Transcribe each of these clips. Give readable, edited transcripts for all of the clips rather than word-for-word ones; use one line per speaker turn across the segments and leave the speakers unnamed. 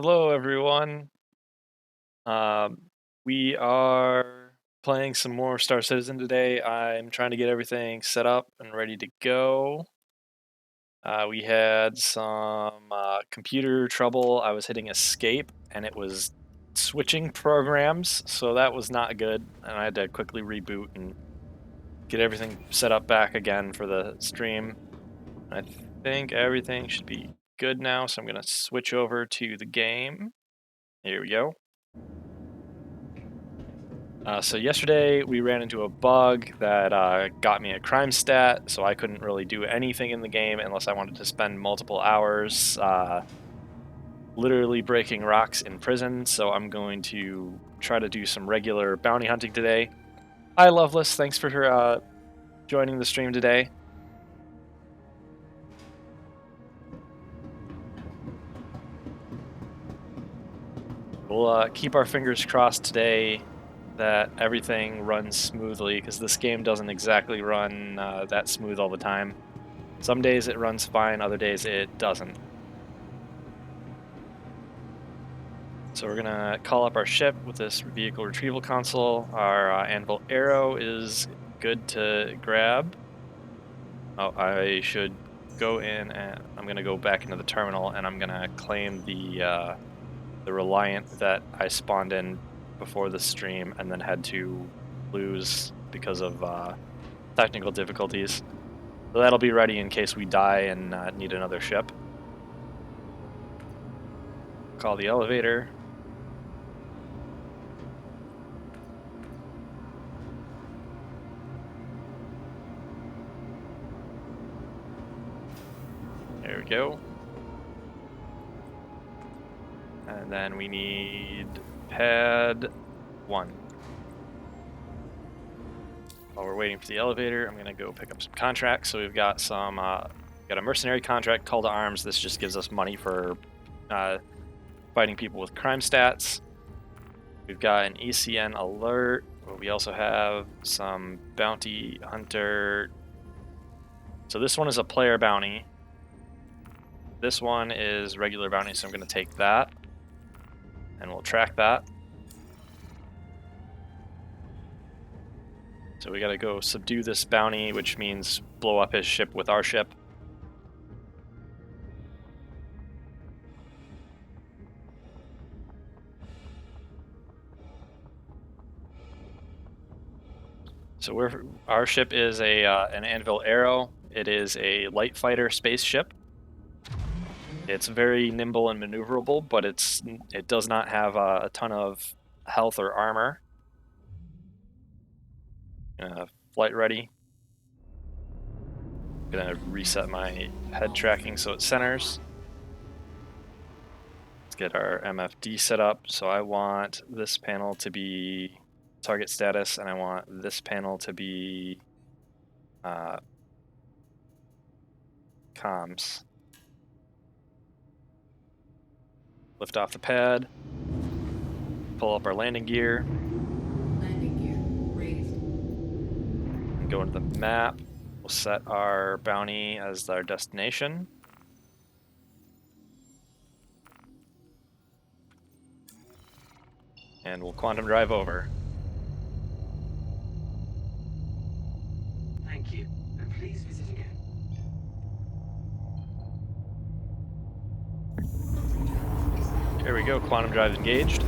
Hello, everyone. Um, we are playing some more Star Citizen today. I'm trying to get everything set up and ready to go. We had some computer trouble. I was hitting escape and it was switching programs, so that was not good. And I had to quickly reboot and get everything set up back again for the stream. I think everything should be good now, so I'm going to switch over to the game. Here we go. So yesterday we ran into a bug that got me a crime stat, so I couldn't really do anything in the game unless I wanted to spend multiple hours literally breaking rocks in prison. So I'm going to try to do some regular bounty hunting today. Hi, Loveless. Thanks for joining the stream today. We'll keep our fingers crossed today that everything runs smoothly, because this game doesn't exactly run that smooth all the time. Some days it runs fine, other days it doesn't. So we're gonna call up our ship with this vehicle retrieval console. Our Anvil Arrow is good to grab. Oh, I should go in and I'm gonna go back into the terminal and I'm gonna claim the Reliant that I spawned in before the stream and then had to lose because of technical difficulties. So that'll be ready in case we die and need another ship. Call the elevator. There we go. And then we need pad 1. While we're waiting for the elevator, I'm gonna go pick up some contracts. So we've got some, got a mercenary contract, call to arms. This just gives us money for fighting people with crime stats. We've got an Ecn Alert. We also have some bounty hunter. So this one is a player bounty. This one is regular bounty, so I'm gonna take that. And we'll track that. So we gotta go subdue this bounty, which means blow up his ship with our ship. So our ship is an Anvil Arrow. It is a light fighter spaceship. It's very nimble and maneuverable, but it does not have a ton of health or armor. Flight ready. Gonna reset my head tracking so it centers. Let's get our MFD set up. So I want this panel to be target status, and I want this panel to be comms. Lift off the pad. Pull up our landing gear.
Landing gear raised.
And go into the map. We'll set our bounty as our destination. And we'll quantum drive over.
Thank you, and please visit again.
Here we go, quantum drive engaged.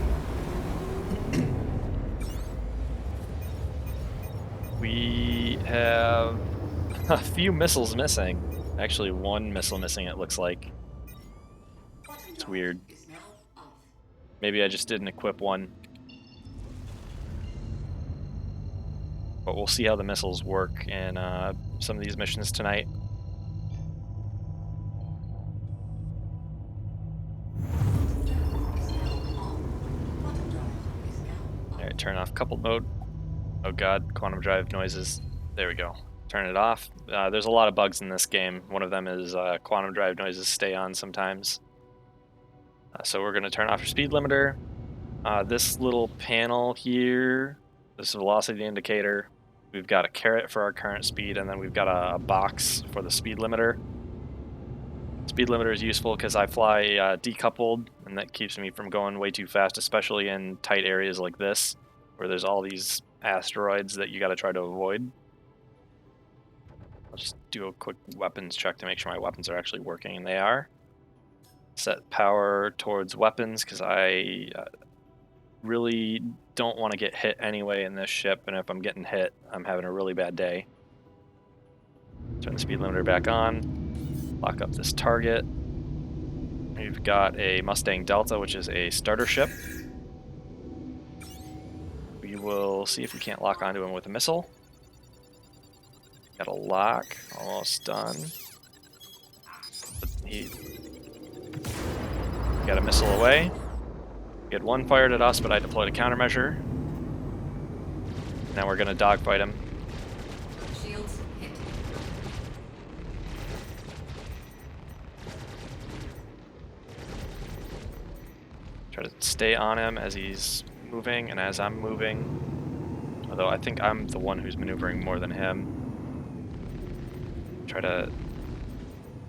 We have a few missiles missing. Actually, one missile missing, it looks like. It's weird. Maybe I just didn't equip one. But we'll see how the missiles work in some of these missions tonight. Alright, turn off coupled mode. Oh god, quantum drive noises. There we go. Turn it off. There's a lot of bugs in this game. One of them is quantum drive noises stay on sometimes. So we're going to turn off your speed limiter. This little panel here, this velocity indicator, we've got a caret for our current speed, and then we've got a box for the speed limiter. Speed limiter is useful because I fly decoupled, and that keeps me from going way too fast, especially in tight areas like this, where there's all these asteroids that you got to try to avoid. I'll just do a quick weapons check to make sure my weapons are actually working, and they are. Set power towards weapons because I really don't want to get hit anyway in this ship, and if I'm getting hit, I'm having a really bad day. Turn the speed limiter back on, lock up this target. We've got a Mustang Delta, which is a starter ship. We will see if we can't lock onto him with a missile. Got a lock, almost done. He got a missile away. He had one fired at us, but I deployed a countermeasure. Now we're going to dogfight him.
Shields hit.
Try to stay on him as he's moving and as I'm moving. Although I think I'm the one who's maneuvering more than him. Try to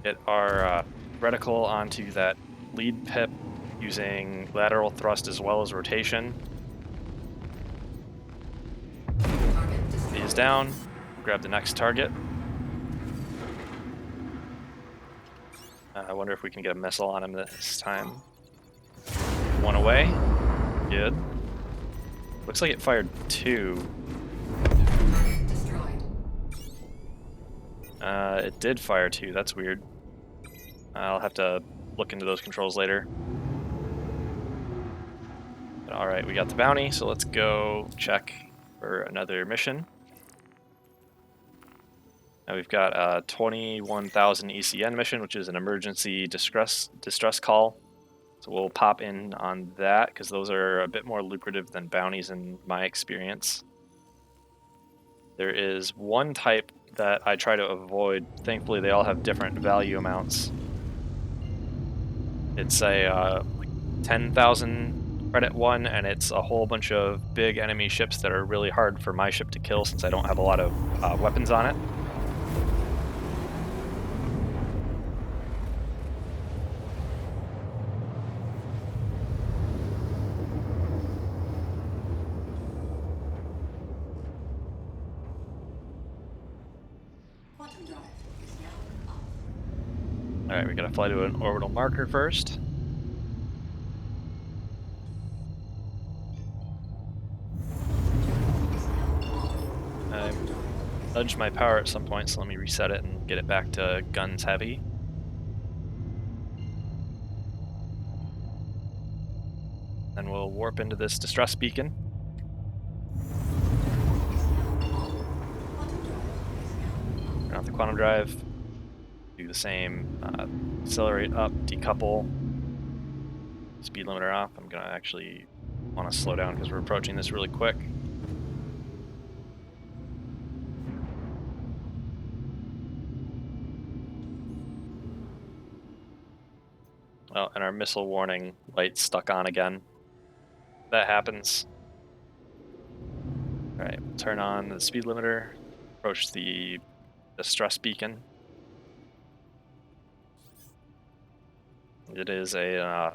get our reticle onto that lead pip using lateral thrust as well as rotation.
Target destroyed.
He is down. Grab the next target. I wonder if we can get a missile on him this time. One away. Good. Looks like it fired two.
Target destroyed.
It did fire two. That's weird. I'll have to look into those controls later. Alright, we got the bounty, so let's go check for another mission. Now we've got a 21,000 ECN mission, which is an emergency distress call. So we'll pop in on that, because those are a bit more lucrative than bounties in my experience. There is one type that I try to avoid. Thankfully, they all have different value amounts. It's a 10,000 credit one, and it's a whole bunch of big enemy ships that are really hard for my ship to kill since I don't have a lot of weapons on it.
Quantum drive is now off.
Alright, we gotta fly to an orbital marker first. I nudged my power at some point, so let me reset it and get it back to guns heavy. Then we'll warp into this distress beacon. Turn off the quantum drive. Do the same. Accelerate up, decouple. Speed limiter off. I'm gonna actually want to slow down because we're approaching this really quick. Oh, and our missile warning light's stuck on again. That happens. Alright, we'll turn on the speed limiter, approach the distress beacon. It is a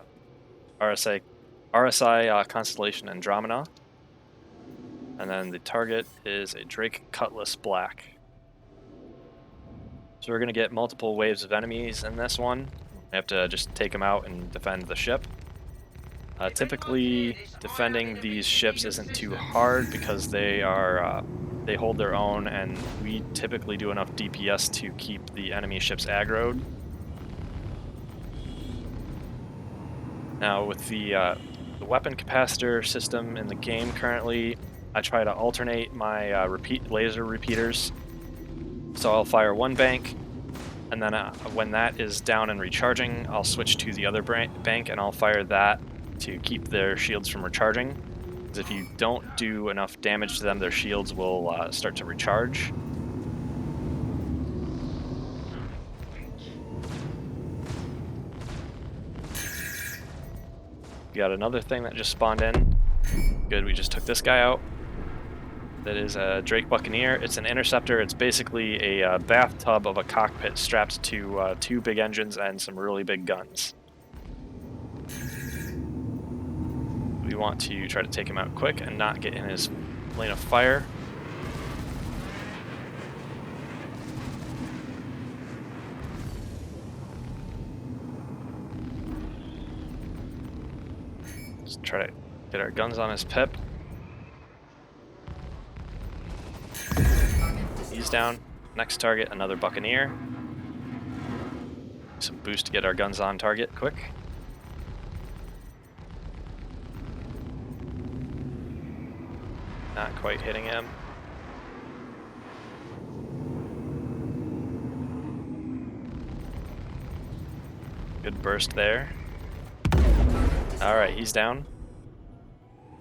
RSI Constellation Andromeda. And then the target is a Drake Cutlass Black. So we're going to get multiple waves of enemies in this one. We have to just take them out and defend the ship. Typically, defending these ships isn't too hard because they hold their own, and we typically do enough DPS to keep the enemy ships aggroed. Now, with the weapon capacitor system in the game currently, I try to alternate my laser repeaters. So I'll fire one bank, and then when that is down and recharging, I'll switch to the other bank and I'll fire that to keep their shields from recharging. Because if you don't do enough damage to them, their shields will start to recharge. We got another thing that just spawned in. Good, we just took this guy out. that is a Drake Buccaneer. It's an interceptor. It's basically a bathtub of a cockpit strapped to 2 big engines and some really big guns. We want to try to take him out quick and not get in his lane of fire. Just try to get our guns on his pip. He's down. Next target, another Buccaneer. Some boost to get our guns on target quick. Not quite hitting him. Good burst there. Alright, he's down.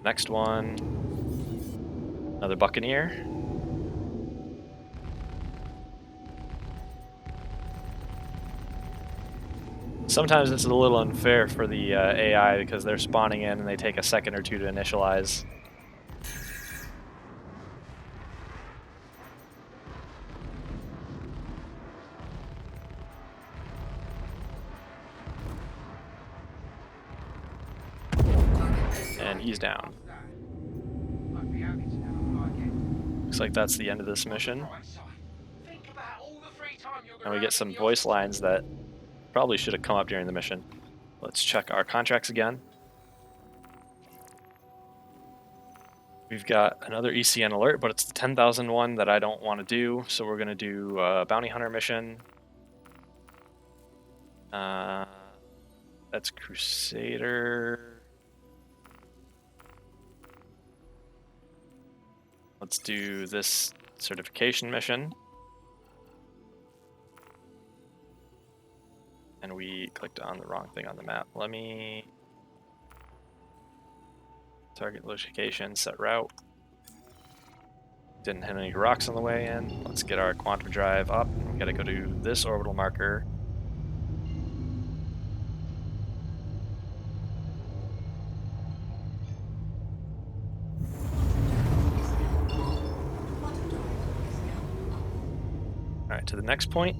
Next one. Another Buccaneer. Sometimes it's a little unfair for the AI because they're spawning in and they take a second or two to initialize. And he's down. Looks like that's the end of this mission. And we get some voice lines that probably should have come up during the mission. Let's check our contracts again. We've got another Ecn Alert, but it's the 10,000 one that I don't want to do, so we're going to do a Bounty Hunter mission. That's Crusader. Let's do this certification mission. And we clicked on the wrong thing on the map. Let me target location, set route. Didn't hit any rocks on the way in. Let's get our quantum drive up. We gotta go to this orbital marker. Alright, to the next point.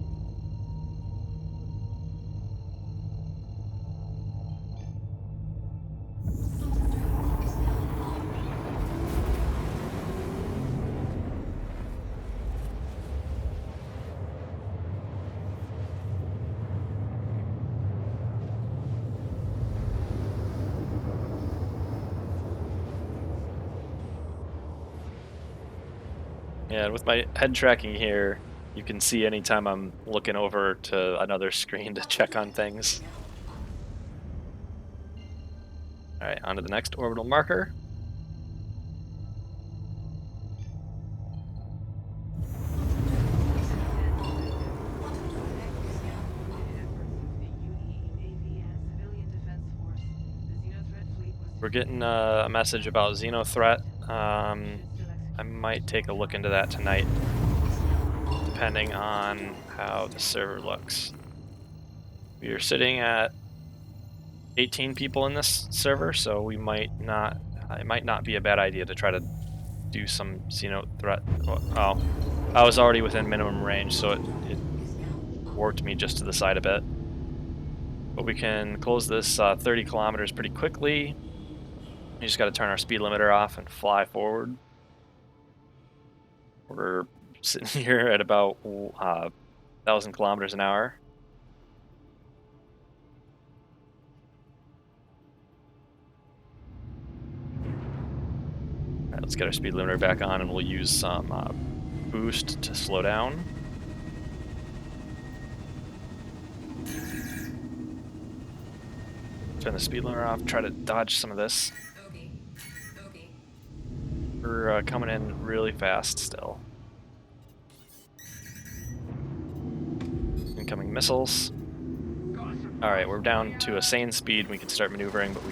Yeah, with my head tracking here, you can see anytime I'm looking over to another screen to check on things. Alright, on to the next orbital marker. We're getting a message about Xeno threat. I might take a look into that tonight, depending on how the server looks. We are sitting at 18 people in this server, so we might not. It might not be a bad idea to try to do some Xeno threat. Oh, I was already within minimum range, so it warped me just to the side a bit. But we can close this 30 kilometers pretty quickly. We just got to turn our speed limiter off and fly forward. We're sitting here at about 1,000 kilometers an hour. Alright, let's get our speed limiter back on and we'll use some boost to slow down. Turn the speed limiter off, try to dodge some of this. We're coming in really fast still. Incoming missiles. Alright, we're down to a sane speed. We can start maneuvering, but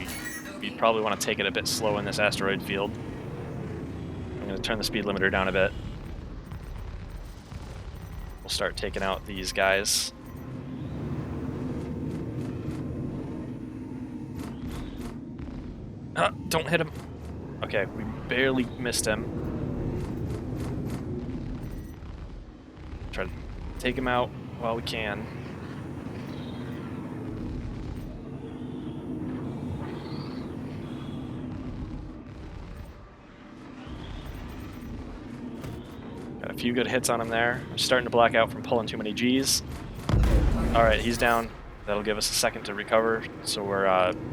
we probably want to take it a bit slow in this asteroid field. I'm going to turn the speed limiter down a bit. We'll start taking out these guys. Don't hit him. Okay, we barely missed him. Try to take him out while we can. Got a few good hits on him there. I'm starting to black out from pulling too many Gs. Alright, he's down. That'll give us a second to recover, so we're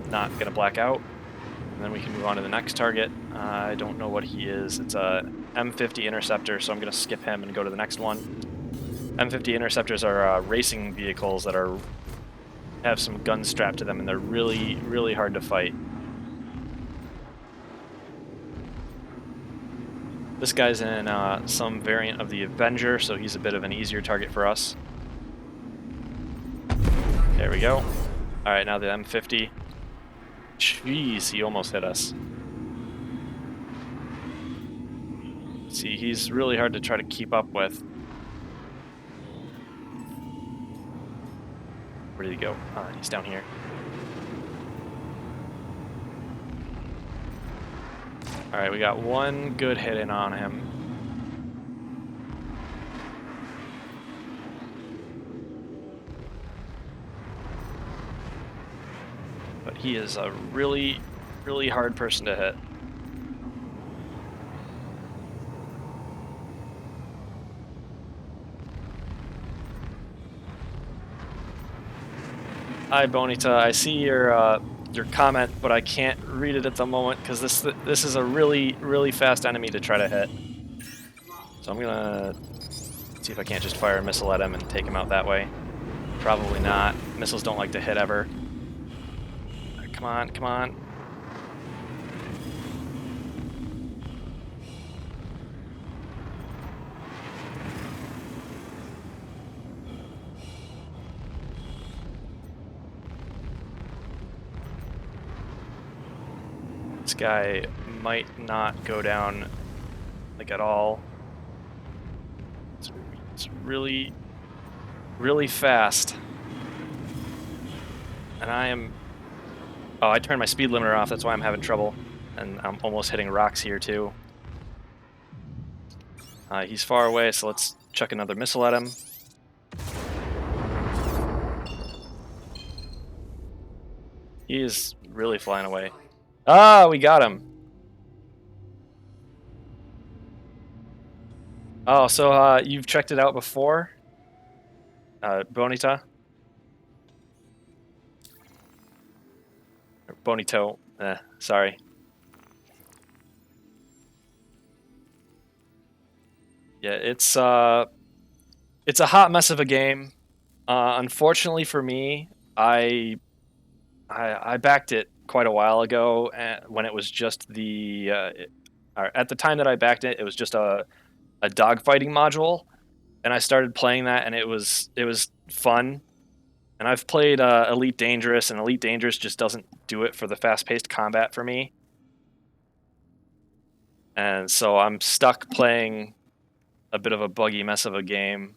not going to black out. And then we can move on to the next target. I don't know what he is. It's a M50 Interceptor, so I'm going to skip him and go to the next one. M50 Interceptors are racing vehicles that have some guns strapped to them, and they're really, really hard to fight. This guy's in some variant of the Avenger, so he's a bit of an easier target for us. There we go. Alright, now the M50. Jeez, he almost hit us. See, he's really hard to try to keep up with. Where did he go? He's down here. Alright, we got one good hit in on him. But he is a really, really hard person to hit. Hi, Bonita. I see your comment, but I can't read it at the moment because this is a really, really fast enemy to try to hit. So I'm gonna see if I can't just fire a missile at him and take him out that way. Probably not. Missiles don't like to hit ever. Right, come on, come on. This guy might not go down like at all. It's really, really fast. And I am... Oh, I turned my speed limiter off, that's why I'm having trouble. And I'm almost hitting rocks here too. He's far away, so let's chuck another missile at him. He is really flying away. Ah, we got him. Oh, so you've checked it out before? Bonita? Or Bonito. Sorry. Yeah, it's a hot mess of a game. Unfortunately for me, I backed it quite a while ago when it was just at the time that I backed it, it was just a dogfighting module, and I started playing that, and it was fun. And I've played Elite Dangerous, and Elite Dangerous just doesn't do it for the fast-paced combat for me. And so I'm stuck playing a bit of a buggy mess of a game.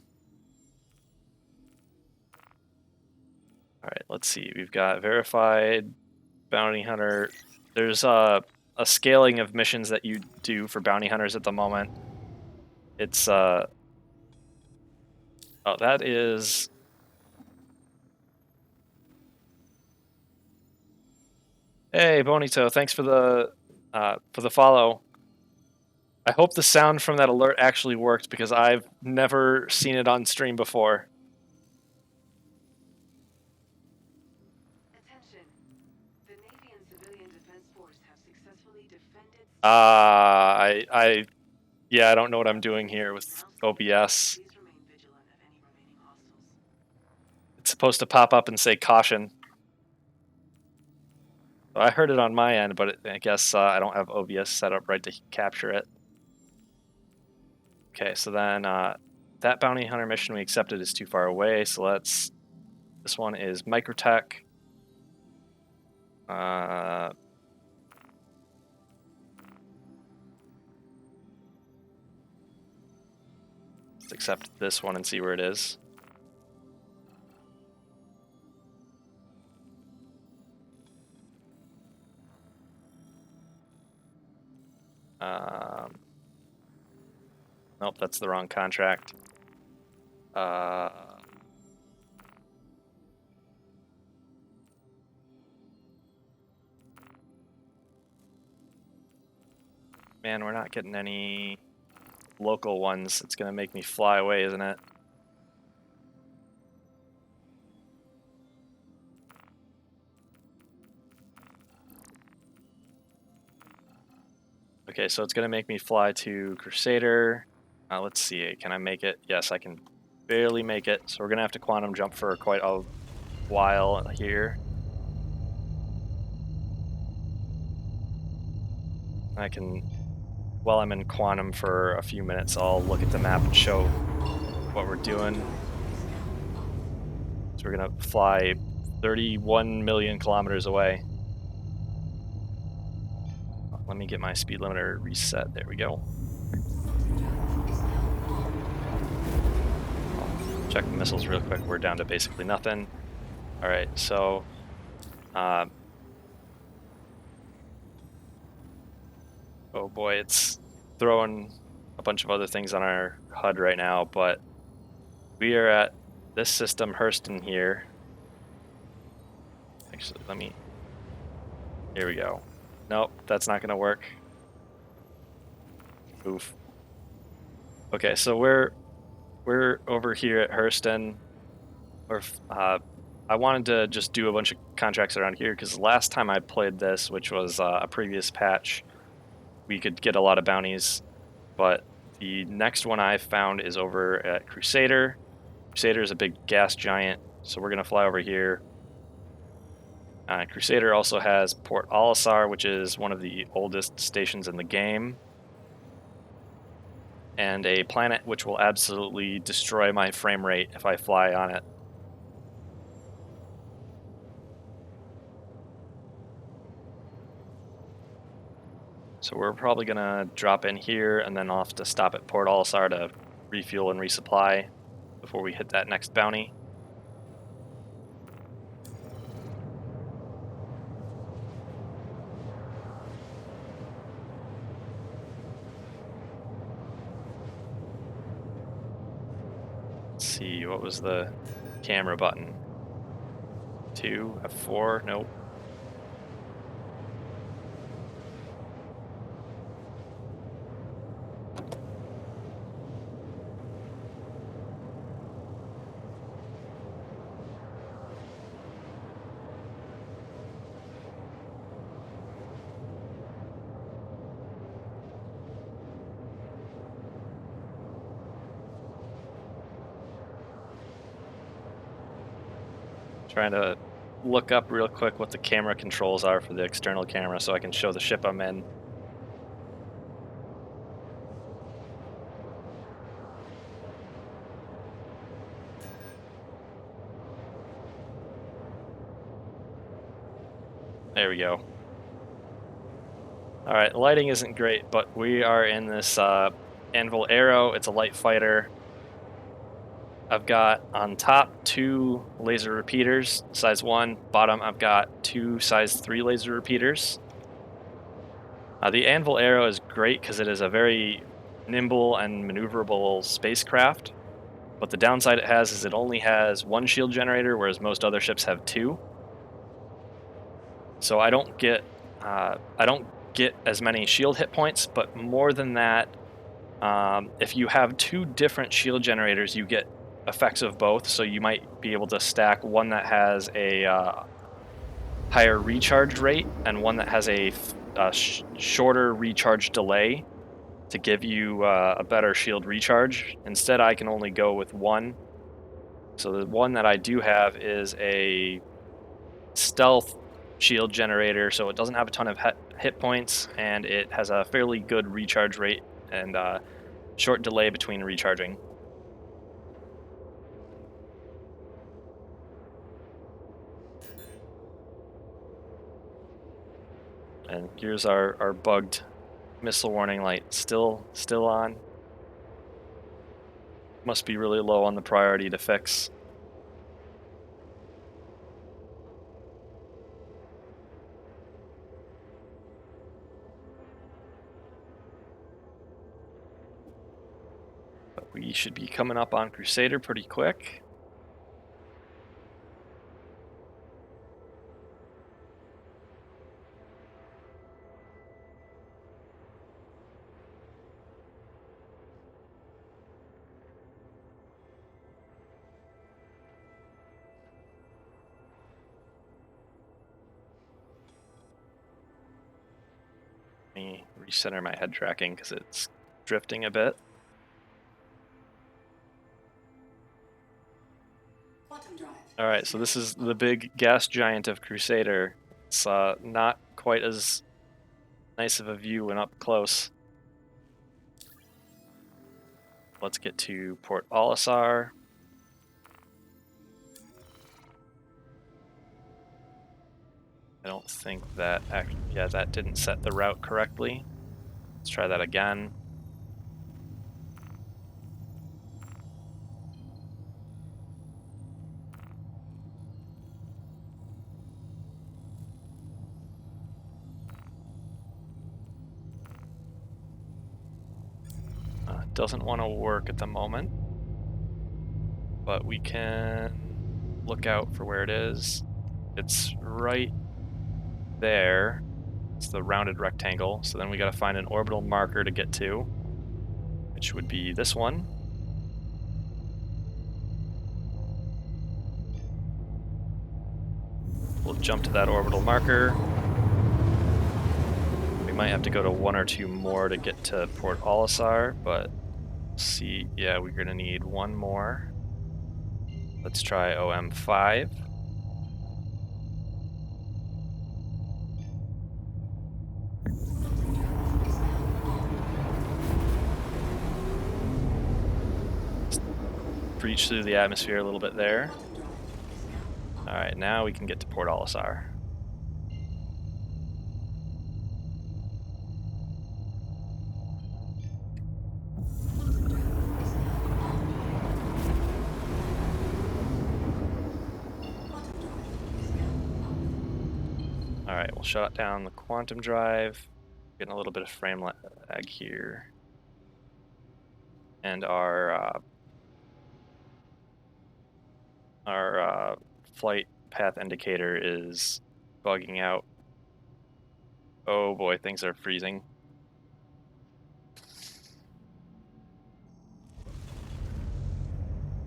All right, let's see. We've got verified bounty hunter. There's a scaling of missions that you do for bounty hunters at the moment. It's oh, that is... Hey, Bonito, thanks for the follow. I hope the sound from that alert actually worked because I've never seen it on stream before.
Attention. The Navy and Civilian Defense Force have successfully defended...
Yeah, I don't know what I'm doing here with OBS.
Please remain vigilant of any remaining hostiles.
It's supposed to pop up and say caution. I heard it on my end, but I guess I don't have OBS set up right to capture it. Okay, so then that bounty hunter mission we accepted is too far away, so let's... This one is Microtech. Let's accept this one and see where it is. Nope, that's the wrong contract. Uh, man, we're not getting any local ones. It's gonna make me fly away, isn't it? Okay, so it's gonna make me fly to Crusader. Let's see, can I make it? Yes, I can barely make it. So we're gonna have to quantum jump for quite a while here. I can, while I'm in quantum for a few minutes, I'll look at the map and show what we're doing. So we're gonna fly 31 million kilometers away. Let me get my speed limiter reset. There we go. I'll check the missiles real quick. We're down to basically nothing. All right, so oh boy, it's throwing a bunch of other things on our HUD right now, but we are at this system, Hurston here. Actually, here we go. Nope, that's not gonna work. Oof. Okay, so we're over here at Hurston. I wanted to just do a bunch of contracts around here because last time I played this, which was a previous patch, we could get a lot of bounties, but the next one I found is over at Crusader. Crusader is a big gas giant, so we're gonna fly over here. Crusader also has Port Olisar, which is one of the oldest stations in the game, and a planet which will absolutely destroy my frame rate if I fly on it. So we're probably gonna drop in here and then I'll have to stop at Port Olisar to refuel and resupply before we hit that next bounty. Let's see, what was the camera button? 2, F4, nope. Trying to look up real quick what the camera controls are for the external camera so I can show the ship I'm in. There we go. Alright, the lighting isn't great, but we are in this Anvil Arrow. It's a light fighter. I've got on top 2 laser repeaters, size 1. Bottom, I've got 2 size 3 laser repeaters. The Anvil Arrow is great because it is a very nimble and maneuverable spacecraft, but the downside it has is it only has 1 shield generator, whereas most other ships have 2. So I don't get as many shield hit points, but more than that, if you have 2 different shield generators, you get effects of both. So you might be able to stack one that has a higher recharge rate and one that has a shorter recharge delay to give you a better shield recharge. Instead, I can only go with one. So the one that I do have is a stealth shield generator, so it doesn't have a ton of hit points, and it has a fairly good recharge rate and short delay between recharging. And here's our bugged missile warning light, still on. Must be really low on the priority to fix. But we should be coming up on Crusader pretty quick. Let me recenter my head tracking because it's drifting a bit. All right, so this is the big gas giant of Crusader. It's not quite as nice of a view when up close. Let's get to Port Olisar. I don't think that actually, yeah, that didn't set the route correctly. Let's try that again. Doesn't want to work at the moment, but we can look out for where it is. It's right there. It's the rounded rectangle. So then we got to find an orbital marker to get to, which would be this one. We'll jump to that orbital marker. We might have to go to one or two more to get to Port Olisar, but see, yeah, we're gonna need one more. Let's try OM5. Breach through the atmosphere a little bit there. Alright, now we can get to Port Olisar. Alright, we'll shut down the quantum drive. Getting a little bit of frame lag here. And our flight path indicator is bugging out. Oh boy, things are freezing.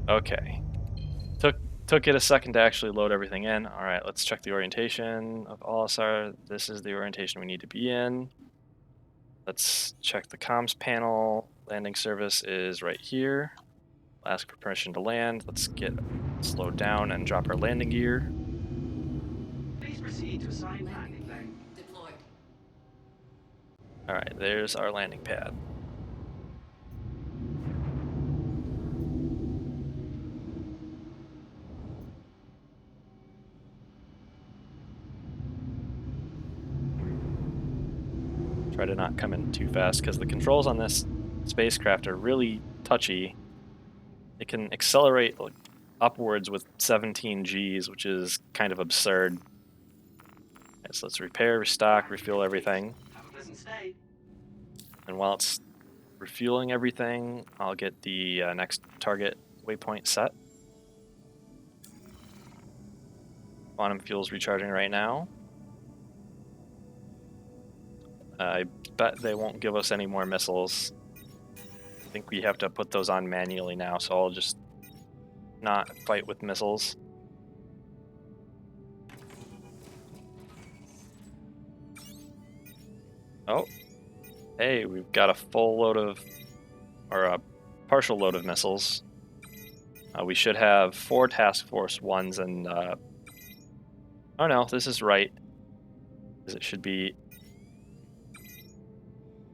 Okay. Took it a second to actually load everything in. All right, let's check the orientation of Olisar. This is the orientation we need to be in. Let's check the comms panel. Landing service is right here. Ask for permission to land. Let's get slowed down and drop our landing gear.
Please proceed to assign landing lane. Deployed.
All right, there's our landing pad. Try to not come in too fast because the controls on this spacecraft are really touchy. It can accelerate like upwards with 17 Gs, which is kind of absurd. Okay, so let's repair, restock, refuel everything.
Have a pleasant stay.
And while it's refueling everything, I'll get the next target waypoint set. Quantum fuel's recharging right now. I bet they won't give us any more missiles. I think we have to put those on manually now, so I'll just not fight with missiles. Oh, hey, we've got a full load of, or a partial load of missiles. We should have 4 task force ones and, oh no, this is right. It should be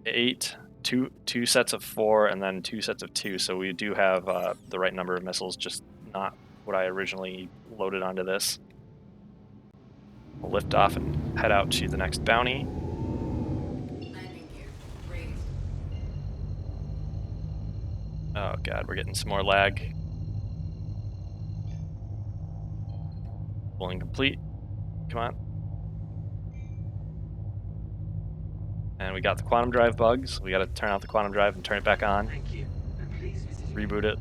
8, two sets of 4, and then 2 sets of 2. So we do have the right number of missiles, just not what I originally loaded onto this. We'll lift off and head out to the next bounty.
Landing gear raised.
Oh god, we're getting some more lag. Pulling complete. Come on. And we got the quantum drive bugs. We got to turn out the quantum drive and turn it back on.
Thank you. And please visit
reboot it.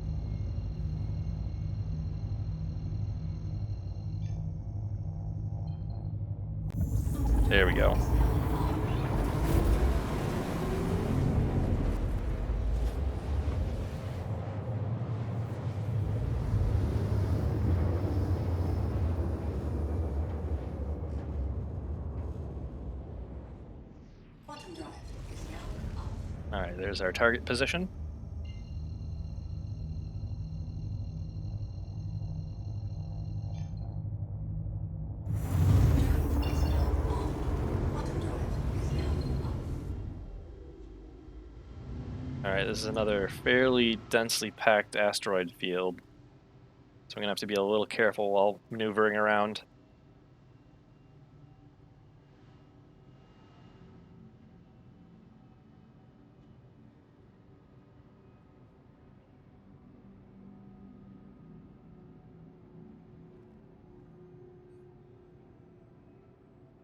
There we go. All right, there's our target position. All right, this is another fairly densely packed asteroid field, so I'm gonna have to be a little careful while maneuvering around.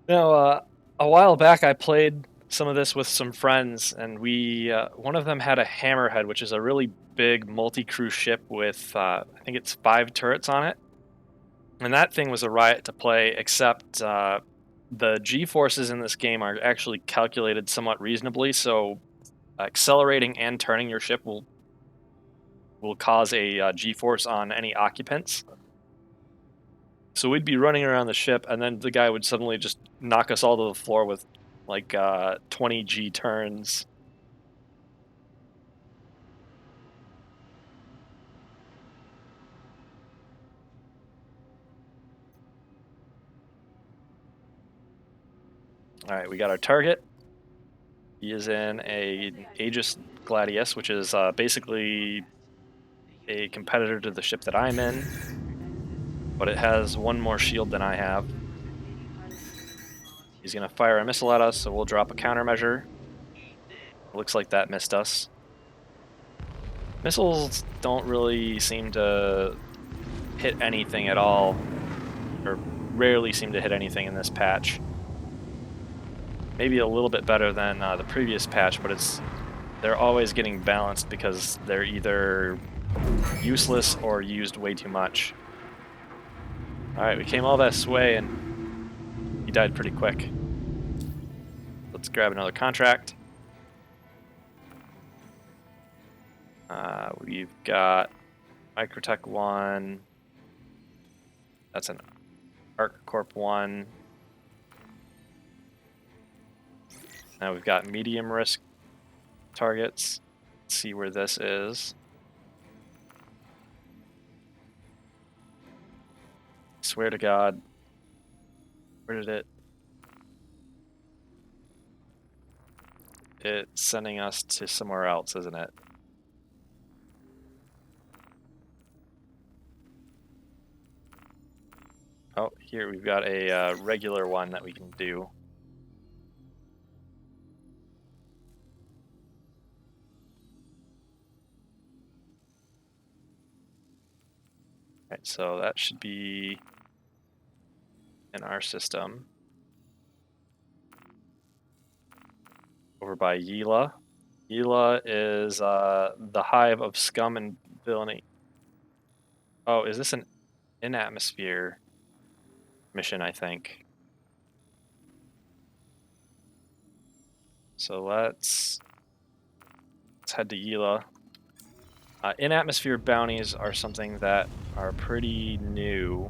Now, a while back, I played some of this with some friends, and one of them had a Hammerhead, which is a really big multi-crew ship with I think it's 5 turrets on it, and that thing was a riot to play. Except the G forces in this game are actually calculated somewhat reasonably, so accelerating and turning your ship will cause a G force on any occupants. So we'd be running around the ship, and then the guy would suddenly just knock us all to the floor with like 20 G turns. All right, we got our target. He is in a Aegis Gladius, which is basically a competitor to the ship that I'm in, but it has one more shield than I have. He's going to fire a missile at us, so we'll drop a countermeasure. Looks like that missed us. Missiles don't really seem to hit anything at all, or rarely seem to hit anything in this patch. Maybe a little bit better than the previous patch, but they're always getting balanced because they're either useless or used way too much. Alright, we came all this way and he died pretty quick. Let's grab another contract. We've got Microtech 1. That's an ArcCorp 1. Now we've got medium risk targets. Let's see where this is. Swear to God. Where did it? It's sending us to somewhere else, isn't it? Oh, here we've got a regular one that we can do. Right, so that should be in our system. Over by Yila. Yila is the hive of scum and villainy. Oh, is this an in-atmosphere mission, I think? So let's head to Yila. In-atmosphere bounties are something that are pretty new.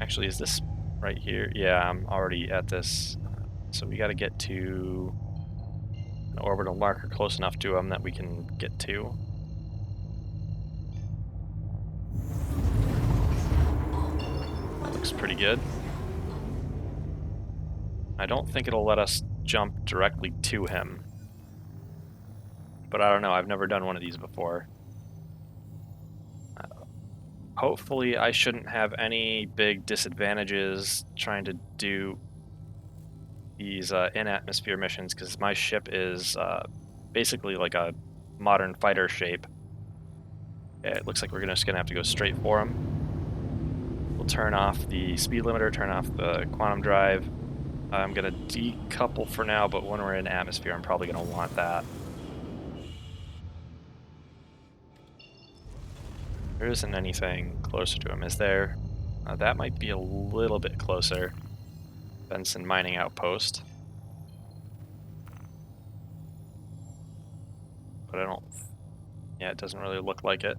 Actually, is this right here? Yeah, I'm already at this. So we got to get to an orbital marker close enough to them that we can get to. Looks pretty good. I don't think it'll let us jump directly to him. But I don't know, I've never done one of these before. Hopefully I shouldn't have any big disadvantages trying to do these in-atmosphere missions, because my ship is basically like a modern fighter shape. Yeah, it looks like we're just going to have to go straight for him. We'll turn off the speed limiter, turn off the quantum drive. I'm going to decouple for now, but when we're in atmosphere, I'm probably going to want that. There isn't anything closer to him, is there? That might be a little bit closer. Benson mining outpost. But I don't... Yeah, it doesn't really look like it.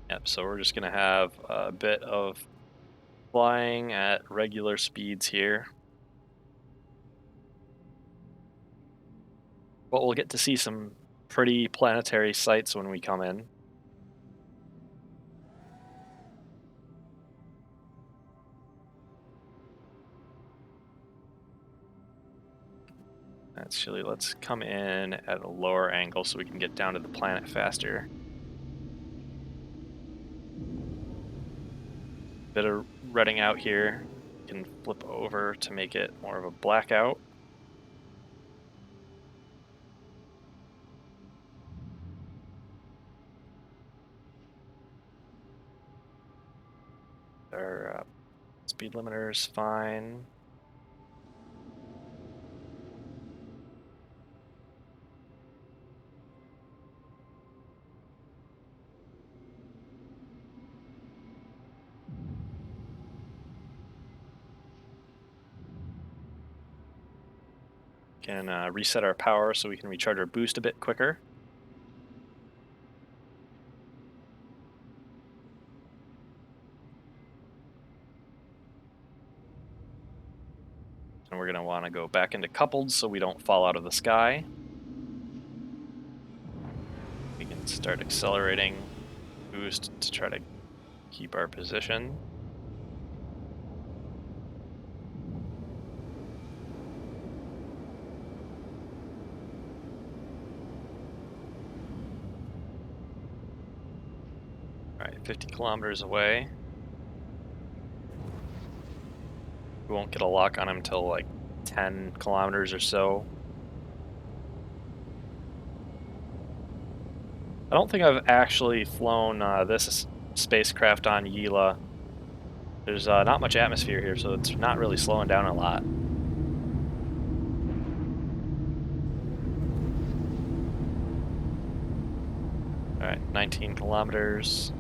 Yep, so we're just going to have a bit of flying at regular speeds here. But we'll get to see some pretty planetary sights when we come in. Actually, let's come in at a lower angle so we can get down to the planet faster. Bit of redding out here. Can flip over to make it more of a blackout. Our speed limiter is fine. Can reset our power so we can recharge our boost a bit quicker. And we're going to want to go back into coupled so we don't fall out of the sky. We can start accelerating boost to try to keep our position. Alright, 50 kilometers away. We won't get a lock on him until like 10 kilometers or so. I don't think I've actually flown this spacecraft on Yila. There's not much atmosphere here, so it's not really slowing down a lot. Alright, 19 kilometers.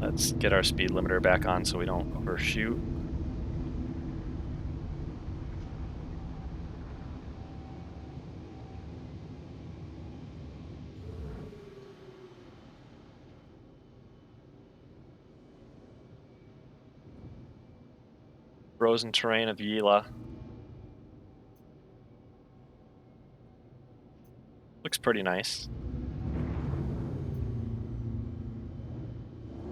Let's get our speed limiter back on so we don't overshoot. Frozen terrain of Yila. Looks pretty nice.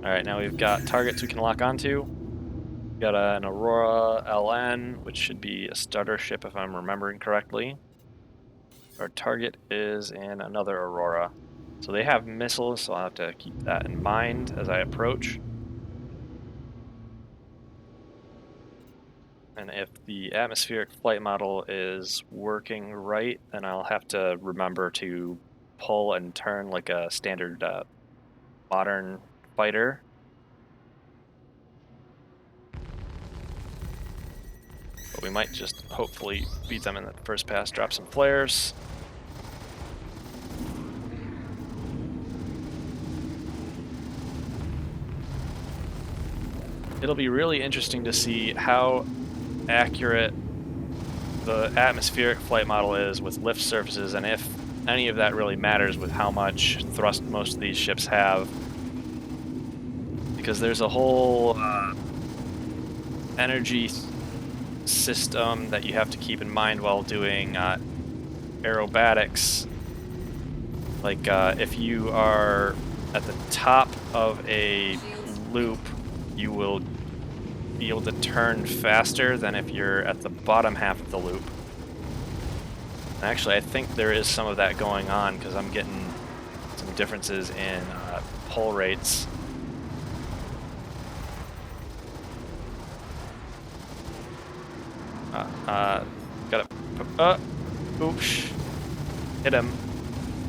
Alright, now we've got targets we can lock onto. We've got an Aurora LN, which should be a starter ship if I'm remembering correctly. Our target is in another Aurora. So they have missiles, so I'll have to keep that in mind as I approach. And if the atmospheric flight model is working right, then I'll have to remember to pull and turn like a standard modern fighter. But we might just hopefully beat them in the first pass, drop some flares. It'll be really interesting to see how accurate the atmospheric flight model is with lift surfaces, and if any of that really matters with how much thrust most of these ships have. Because there's a whole energy system that you have to keep in mind while doing aerobatics. Like if you are at the top of a loop, you will be able to turn faster than if you're at the bottom half of the loop. Actually, I think there is some of that going on because I'm getting some differences in pull rates. Gotta. Oops. Hit him.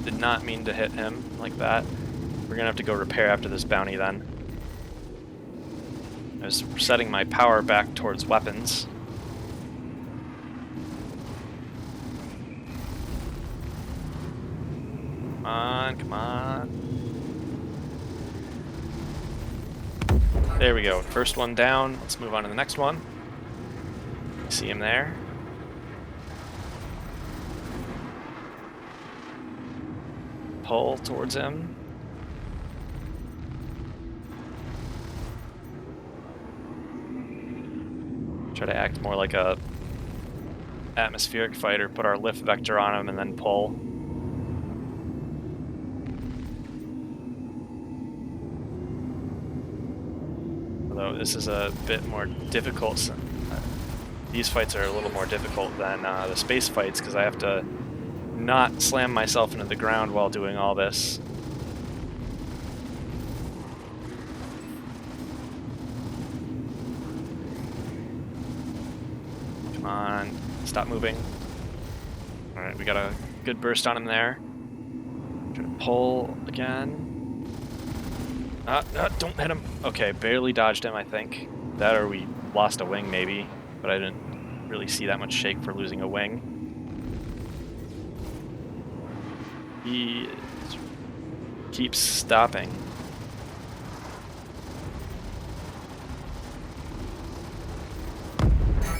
Did not mean to hit him like that. We're gonna have to go repair after this bounty then. I was setting my power back towards weapons. Come on, come on. There we go. First one down. Let's move on to the next one. See him there. Pull towards him. Try to act more like a atmospheric fighter. Put our lift vector on him and then pull. Although this is a bit more difficult. These fights are a little more difficult than the space fights because I have to not slam myself into the ground while doing all this. Come on, stop moving. Alright, we got a good burst on him there. Try to pull again. Don't hit him. Okay, barely dodged him, I think. That or we lost a wing maybe, but I didn't really see that much shake for losing a wing. He keeps stopping.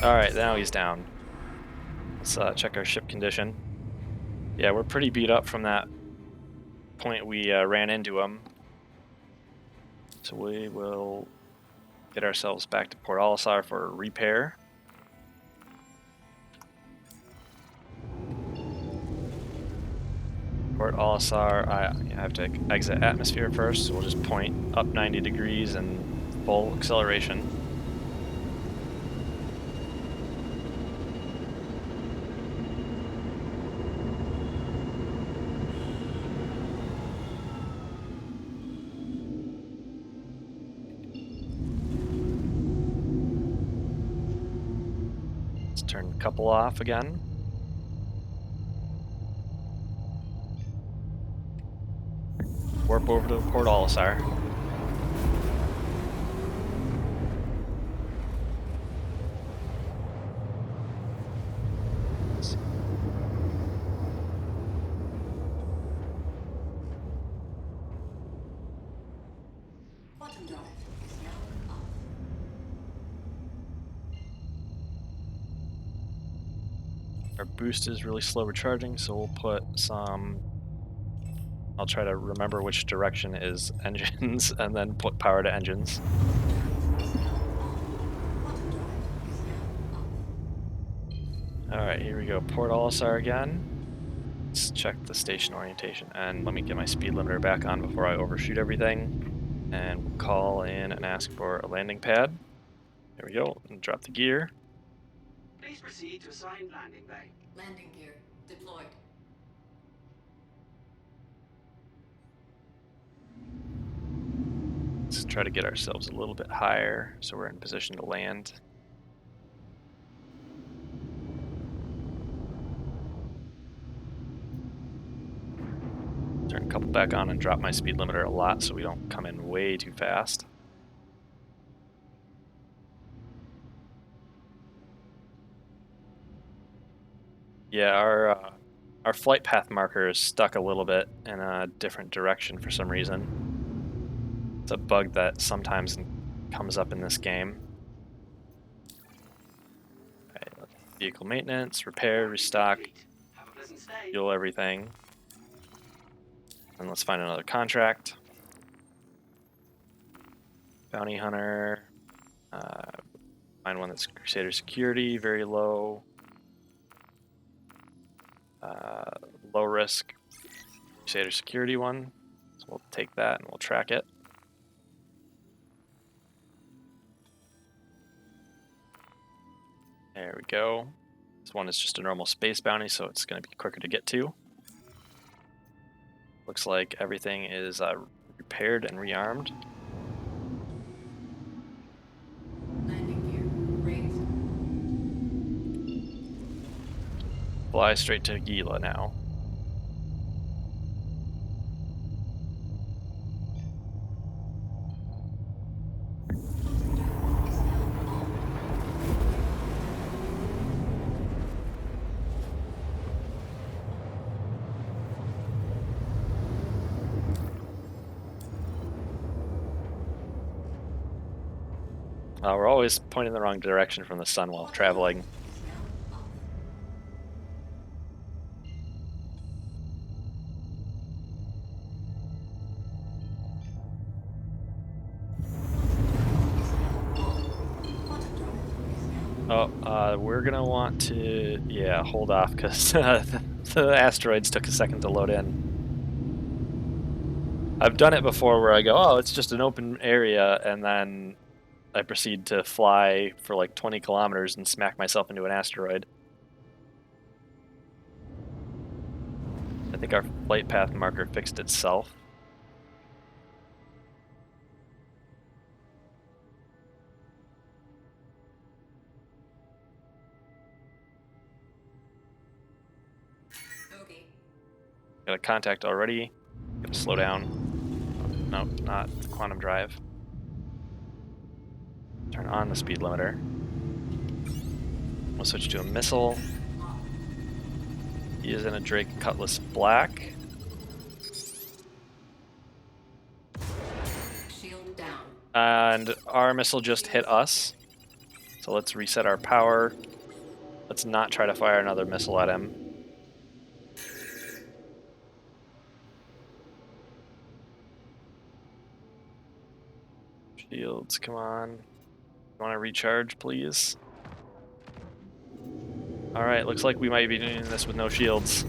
Alright, now he's down. Let's check our ship condition. Yeah, we're pretty beat up from that point we ran into him. So we will get ourselves back to Port Olisar for repair. Port Olisar, I have to exit atmosphere first, so we'll just point up 90 degrees and full acceleration. Let's turn couple off again. Warp over to Port Olisar.
Quantum drive is now off.
Our boost is really slow recharging, so we'll put some... I'll try to remember which direction is engines and then put power to engines. Alright, here we go. Port Olisar again. Let's check the station orientation. And let me get my speed limiter back on before I overshoot everything. And we'll call in and ask for a landing pad. There we go. And drop the gear.
Please proceed to assigned landing bay. Landing gear deployed.
Let's try to get ourselves a little bit higher so we're in position to land. Turn a couple back on and drop my speed limiter a lot so we don't come in way too fast. Yeah, our flight path marker is stuck a little bit in a different direction for some reason. It's a bug that sometimes comes up in this game. Okay, vehicle maintenance, repair, restock,
Have a pleasant stay.
fuel everything. And let's find another contract. Bounty Hunter. Find one that's Crusader Security, very low. Low risk Crusader Security one. So we'll take that and we'll track it. There we go. This one is just a normal space bounty, so it's going to be quicker to get to. Looks like everything is repaired and rearmed.
Landing gear raised.
fly straight to Gila now. We're always pointing the wrong direction from the sun while traveling. Oh, we're gonna want to, yeah, hold off because the asteroids took a second to load in. I've done it before where I go, oh, it's just an open area, and then I proceed to fly for like 20 kilometers and smack myself into an asteroid. I think our flight path marker fixed itself.
Okay.
Got a contact already. Gotta slow down. No, not quantum drive. Turn on the speed limiter. We'll switch to a missile. He is in a Drake Cutlass Black.
Shield down.
And our missile just hit us. So let's reset our power. Let's not try to fire another missile at him. Shields, come on. You want to recharge, please? Alright, looks like we might be doing this with no shields.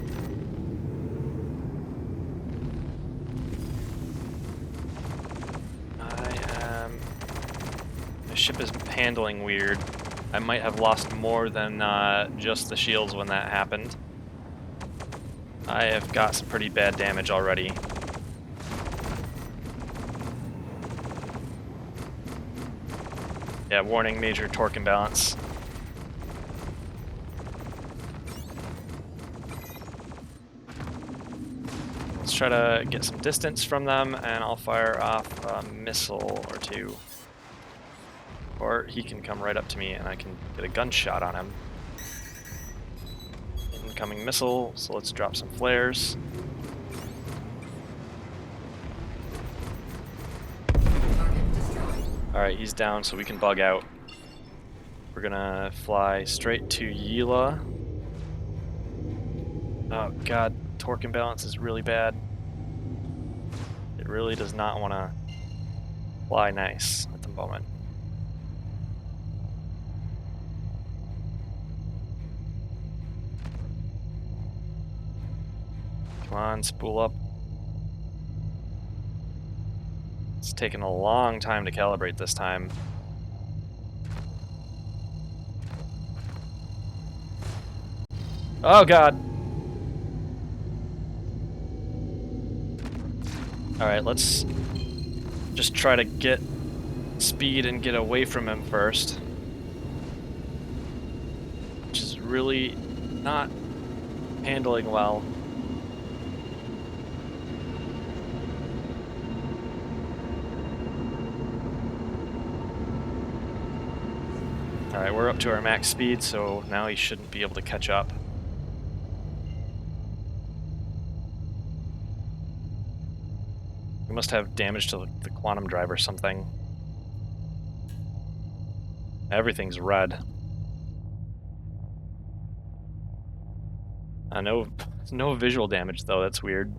The ship is handling weird. I might have lost more than just the shields when that happened. I have got some pretty bad damage already. Yeah, warning, major torque imbalance. Let's try to get some distance from them, and I'll fire off a missile or two. Or he can come right up to me and I can get a gunshot on him. Incoming missile, so let's drop some flares. Alright, he's down, so we can bug out. We're gonna fly straight to Yila. Oh god, torque imbalance is really bad. It really does not want to fly nice at the moment. Come on, spool up. It's taken a long time to calibrate this time. Oh god! Alright, let's just try to get speed and get away from him first. Which is really not handling well. Alright, we're up to our max speed, so now he shouldn't be able to catch up. We must have damage to the quantum drive or something. Everything's red. No visual damage though, that's weird.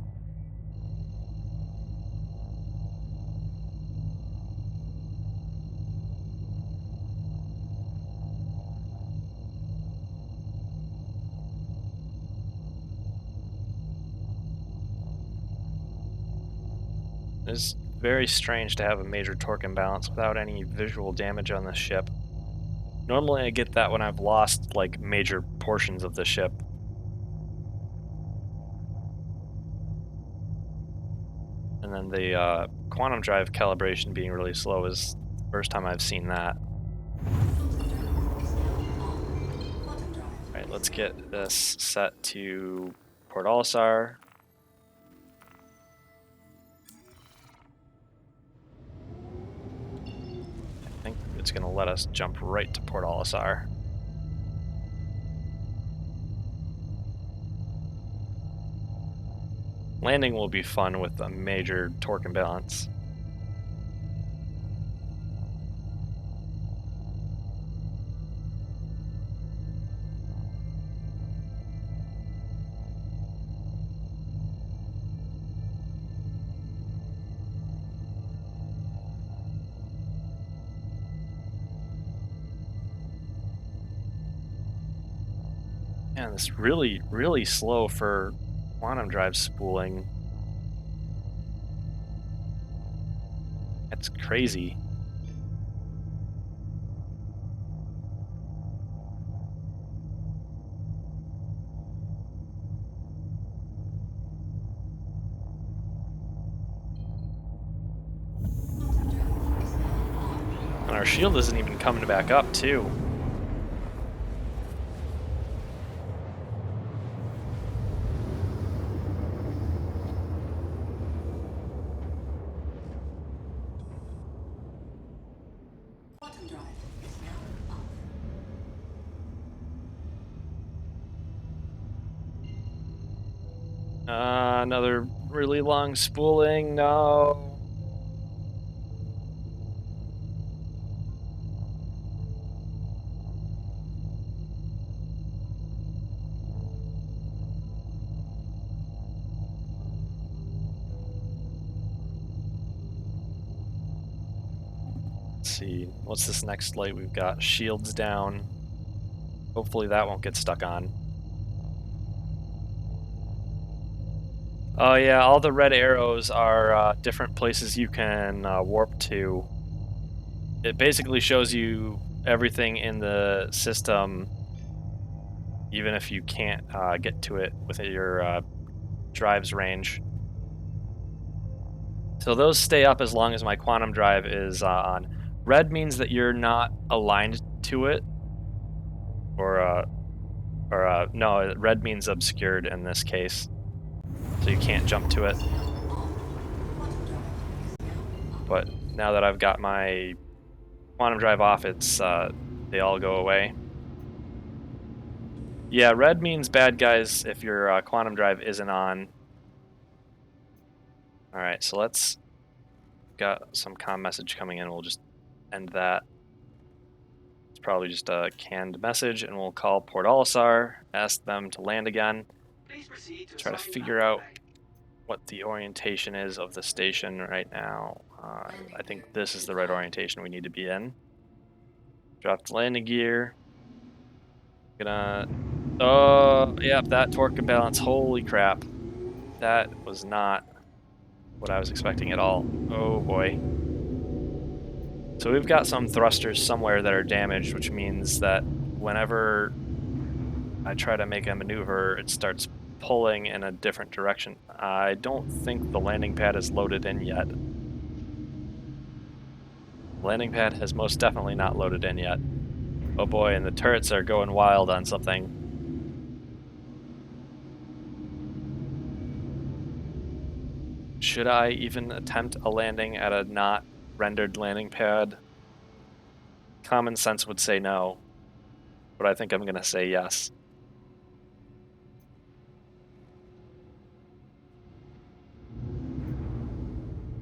It's very strange to have a major torque imbalance without any visual damage on the ship. Normally I get that when I've lost like major portions of the ship. And then the quantum drive calibration being really slow is the first time I've seen that. Alright, let's get this set to Port Olisar. I think it's going to let us jump right to Port Olisar. Landing will be fun with a major torque imbalance. Man, this really, really slow for quantum drive spooling. That's crazy. And our shield isn't even coming back up, too.
Quantum drive is now up.
Another really long spooling. No. Let's see. What's this next light we've got? Shields down. Hopefully that won't get stuck on. Oh yeah, all the red arrows are different places you can warp to. It basically shows you everything in the system, even if you can't get to it with your drive's range. So those stay up as long as my quantum drive is on. Red means that you're not aligned to it, or no, red means obscured in this case, so you can't jump to it. But now that I've got my quantum drive off, it's they all go away. Yeah, red means bad guys if your quantum drive isn't on. All right, so let's got some comm message coming in. We'll just end that. It's probably just a canned message, and we'll call Port Olisar, ask them to land again.
Please proceed to
Try to
assigning
figure out
back.
what the orientation is of the station right now. I think this is the right orientation we need to be in. Drop the landing gear. Gonna. Oh, yep, that torque imbalance. Holy crap. That was not what I was expecting at all. Oh boy. So we've got some thrusters somewhere that are damaged, which means that whenever I try to make a maneuver, it starts pulling in a different direction. I don't think the landing pad is loaded in yet. The landing pad has most definitely not loaded in yet. Oh boy, and the turrets are going wild on something. Should I even attempt a landing at a not rendered landing pad? Common sense would say no, but I think I'm going to say yes.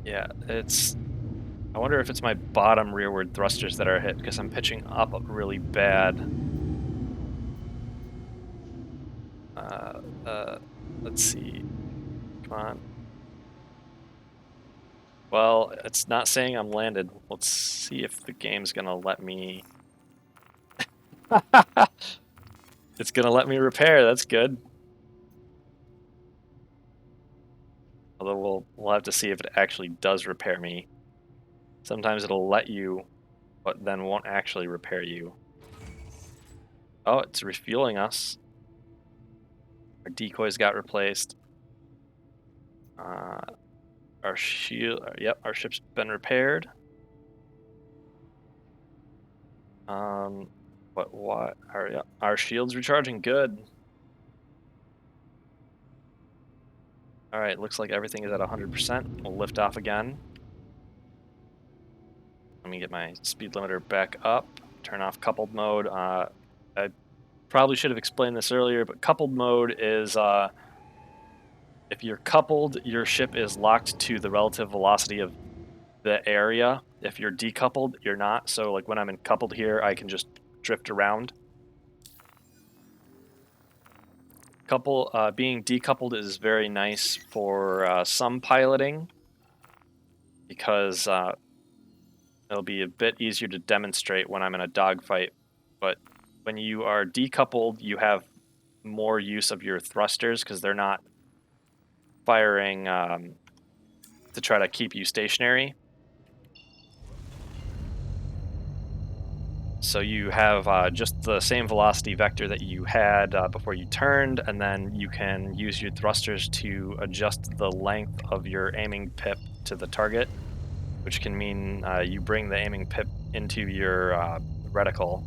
Yeah, it's... I wonder if it's my bottom rearward thrusters that are hit, because I'm pitching up really bad. Let's see. Come on. Well, it's not saying I'm landed. Let's see if the game's gonna let me... It's gonna let me repair, that's good. Although we'll have to see if it actually does repair me. Sometimes it'll let you, but then won't actually repair you. Oh, it's refueling us. Our decoys got replaced. Our shield, yep, our ship's been repaired. But what? Our shield's recharging good. All right, looks like everything is at 100%. We'll lift off again. Let me get my speed limiter back up. Turn off coupled mode. I probably should have explained this earlier, but coupled mode is if you're coupled, your ship is locked to the relative velocity of the area. If you're decoupled, you're not. So like when I'm in coupled here, I can just drift around. Being decoupled is very nice for some piloting because it'll be a bit easier to demonstrate when I'm in a dogfight. But when you are decoupled, you have more use of your thrusters because they're not firing to try to keep you stationary. So you have just the same velocity vector that you had before you turned, and then you can use your thrusters to adjust the length of your aiming pip to the target, which can mean you bring the aiming pip into your reticle.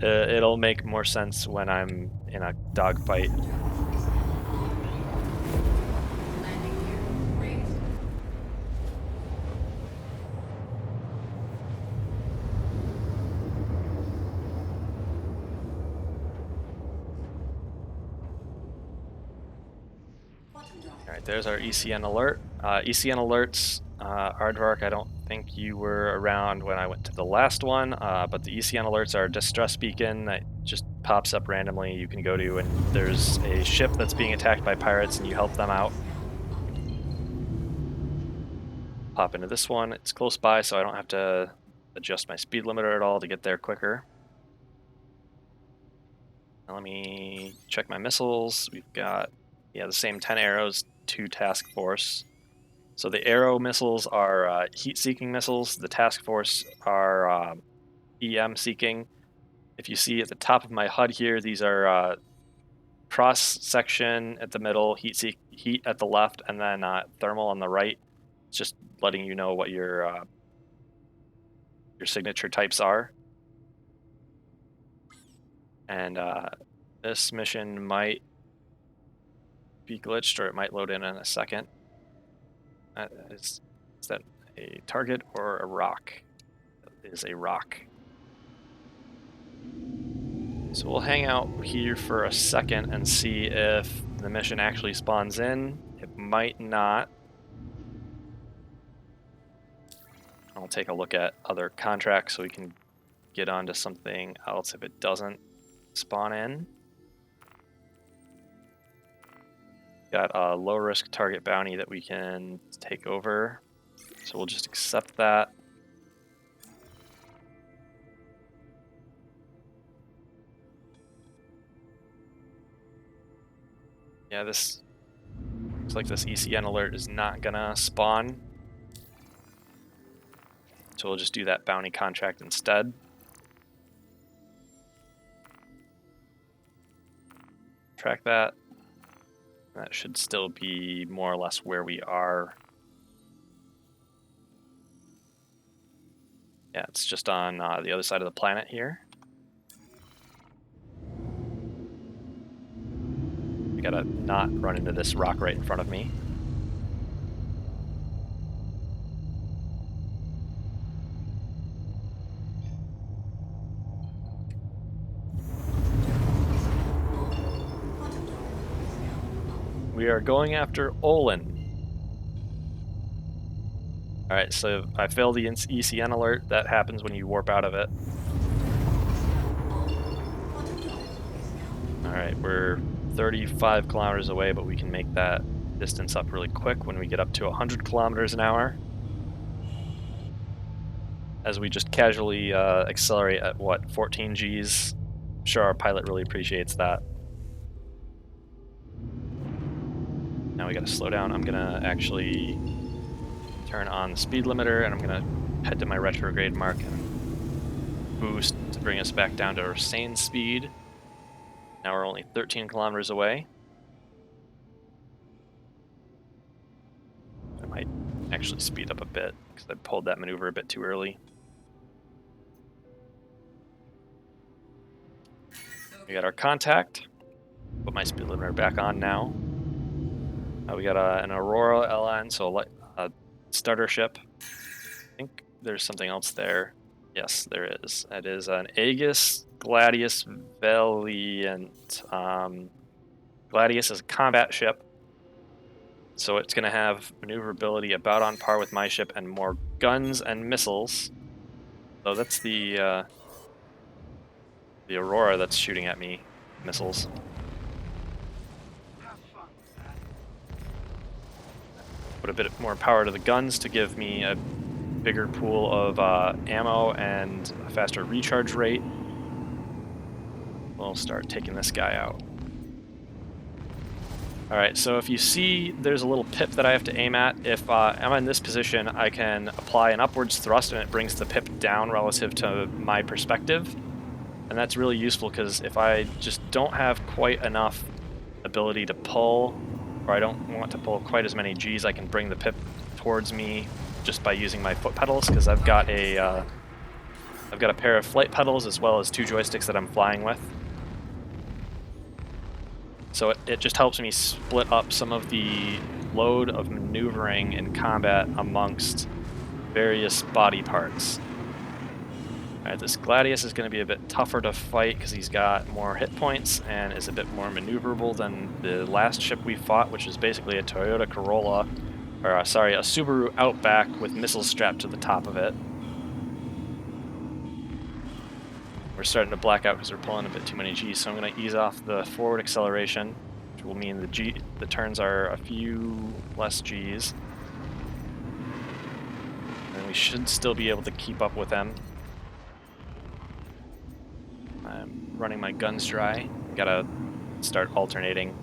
It'll make more sense when I'm in a dogfight.
Landing gear raised.
All right, there's our ECN alert. ECN alerts, Aardvark, I don't think you were around when I went to the last one, but the ECN alerts are a distress beacon that just pops up randomly you can go to, and there's a ship that's being attacked by pirates and you help them out. Pop into this one. It's close by, so I don't have to adjust my speed limiter at all to get there quicker. Now let me check my missiles. We've got, the same 10 arrows, 2 task force. So the arrow missiles are heat-seeking missiles. The task force are EM-seeking. If you see at the top of my HUD here, these are cross-section at the middle, heat at the left, and then thermal on the right. It's just letting you know what your signature types are. And this mission might be glitched, or it might load in a second. Is that a target or a rock? It is a rock. So we'll hang out here for a second and see if the mission actually spawns in. It might not. I'll take a look at other contracts so we can get onto something else if it doesn't spawn in. Got a low risk target bounty that we can take over. So we'll just accept that. Yeah, this looks like this ECN alert is not gonna spawn. So we'll just do that bounty contract instead. Track that. That should still be more or less where we are. Yeah, it's just on the other side of the planet here. I gotta not run into this rock right in front of me. We are going after Olin. Alright, so I failed the ECN alert. That happens when you warp out of it. Alright, we're 35 kilometers away, but we can make that distance up really quick when we get up to 100 kilometers an hour. As we just casually accelerate at, 14 Gs? I'm sure our pilot really appreciates that. Now we gotta slow down. I'm gonna actually turn on the speed limiter, and I'm gonna head to my retrograde mark and boost to bring us back down to our sane speed. Now we're only 13 kilometers away. I might actually speed up a bit because I pulled that maneuver a bit too early. We got our contact. Put my speed limiter back on now. We got an Aurora LN, so a starter ship. I think there's something else there. Yes, there is. It is an Aegis Gladius Valiant. Gladius is a combat ship, so it's going to have maneuverability about on par with my ship and more guns and missiles. So that's the Aurora that's shooting at me, missiles.
Have fun with that.
Put a bit more power to the guns to give me a bigger pool of ammo and a faster recharge rate. We'll start taking this guy out. Alright, so if you see there's a little pip that I have to aim at, if I'm in this position, I can apply an upwards thrust and it brings the pip down relative to my perspective. And that's really useful because if I just don't have quite enough ability to pull, or I don't want to pull quite as many Gs, I can bring the pip towards me just by using my foot pedals, because I've got a pair of flight pedals as well as 2 joysticks that I'm flying with. So it just helps me split up some of the load of maneuvering in combat amongst various body parts. Alright, this Gladius is going to be a bit tougher to fight because he's got more hit points and is a bit more maneuverable than the last ship we fought, which is basically a Toyota Corolla, or a Subaru Outback with missiles strapped to the top of it. We're starting to black out because we're pulling a bit too many Gs, so I'm going to ease off the forward acceleration, which will mean the turns are a few less Gs. And we should still be able to keep up with them. I'm running my guns dry. Gotta start alternating.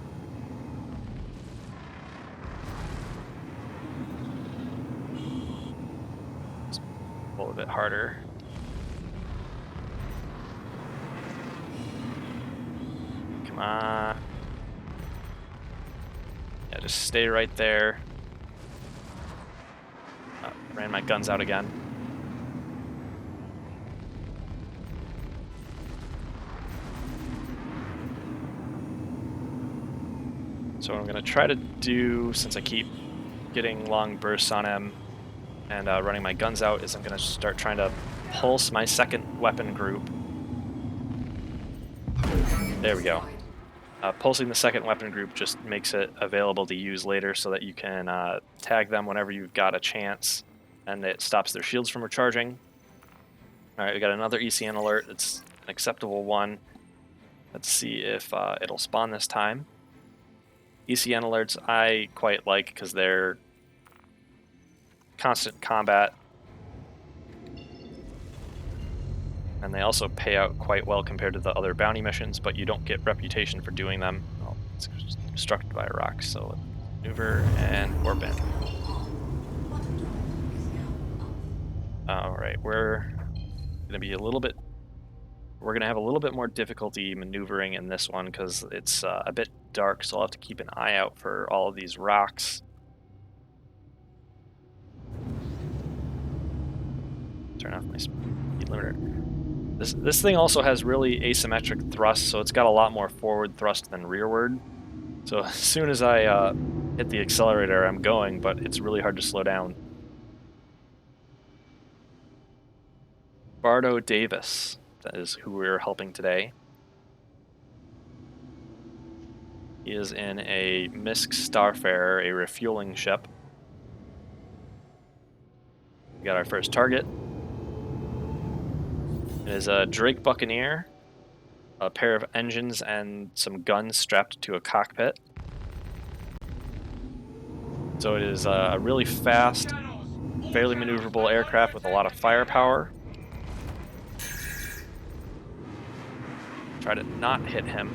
Just pull a bit harder. Come on. Yeah, just stay right there. Ran my guns out again. So what I'm going to try to do, since I keep getting long bursts on him and running my guns out, is I'm going to start trying to pulse my second weapon group. There we go. Pulsing the second weapon group just makes it available to use later so that you can tag them whenever you've got a chance, and it stops their shields from recharging. Alright, we got another Ecn alert. It's an acceptable one. Let's see if it'll spawn this time. Ecn alerts I quite like because they're constant combat, and they also pay out quite well compared to the other bounty missions, but you don't get reputation for doing them. Oh, it's obstructed by a rock, so maneuver and warp in. Alright, we're going to have a little bit more difficulty maneuvering in this one because it's a bit dark, so I'll have to keep an eye out for all of these rocks. Turn off my speed limiter. This thing also has really asymmetric thrust, so it's got a lot more forward thrust than rearward. So as soon as I hit the accelerator, I'm going, but it's really hard to slow down. Bardo Davis, that is who we're helping today. He is in a Misk Starfarer, a refueling ship. We got our first target. It is a Drake Buccaneer, a pair of engines and some guns strapped to a cockpit. So it is a really fast, fairly maneuverable aircraft with a lot of firepower. Try to not hit him.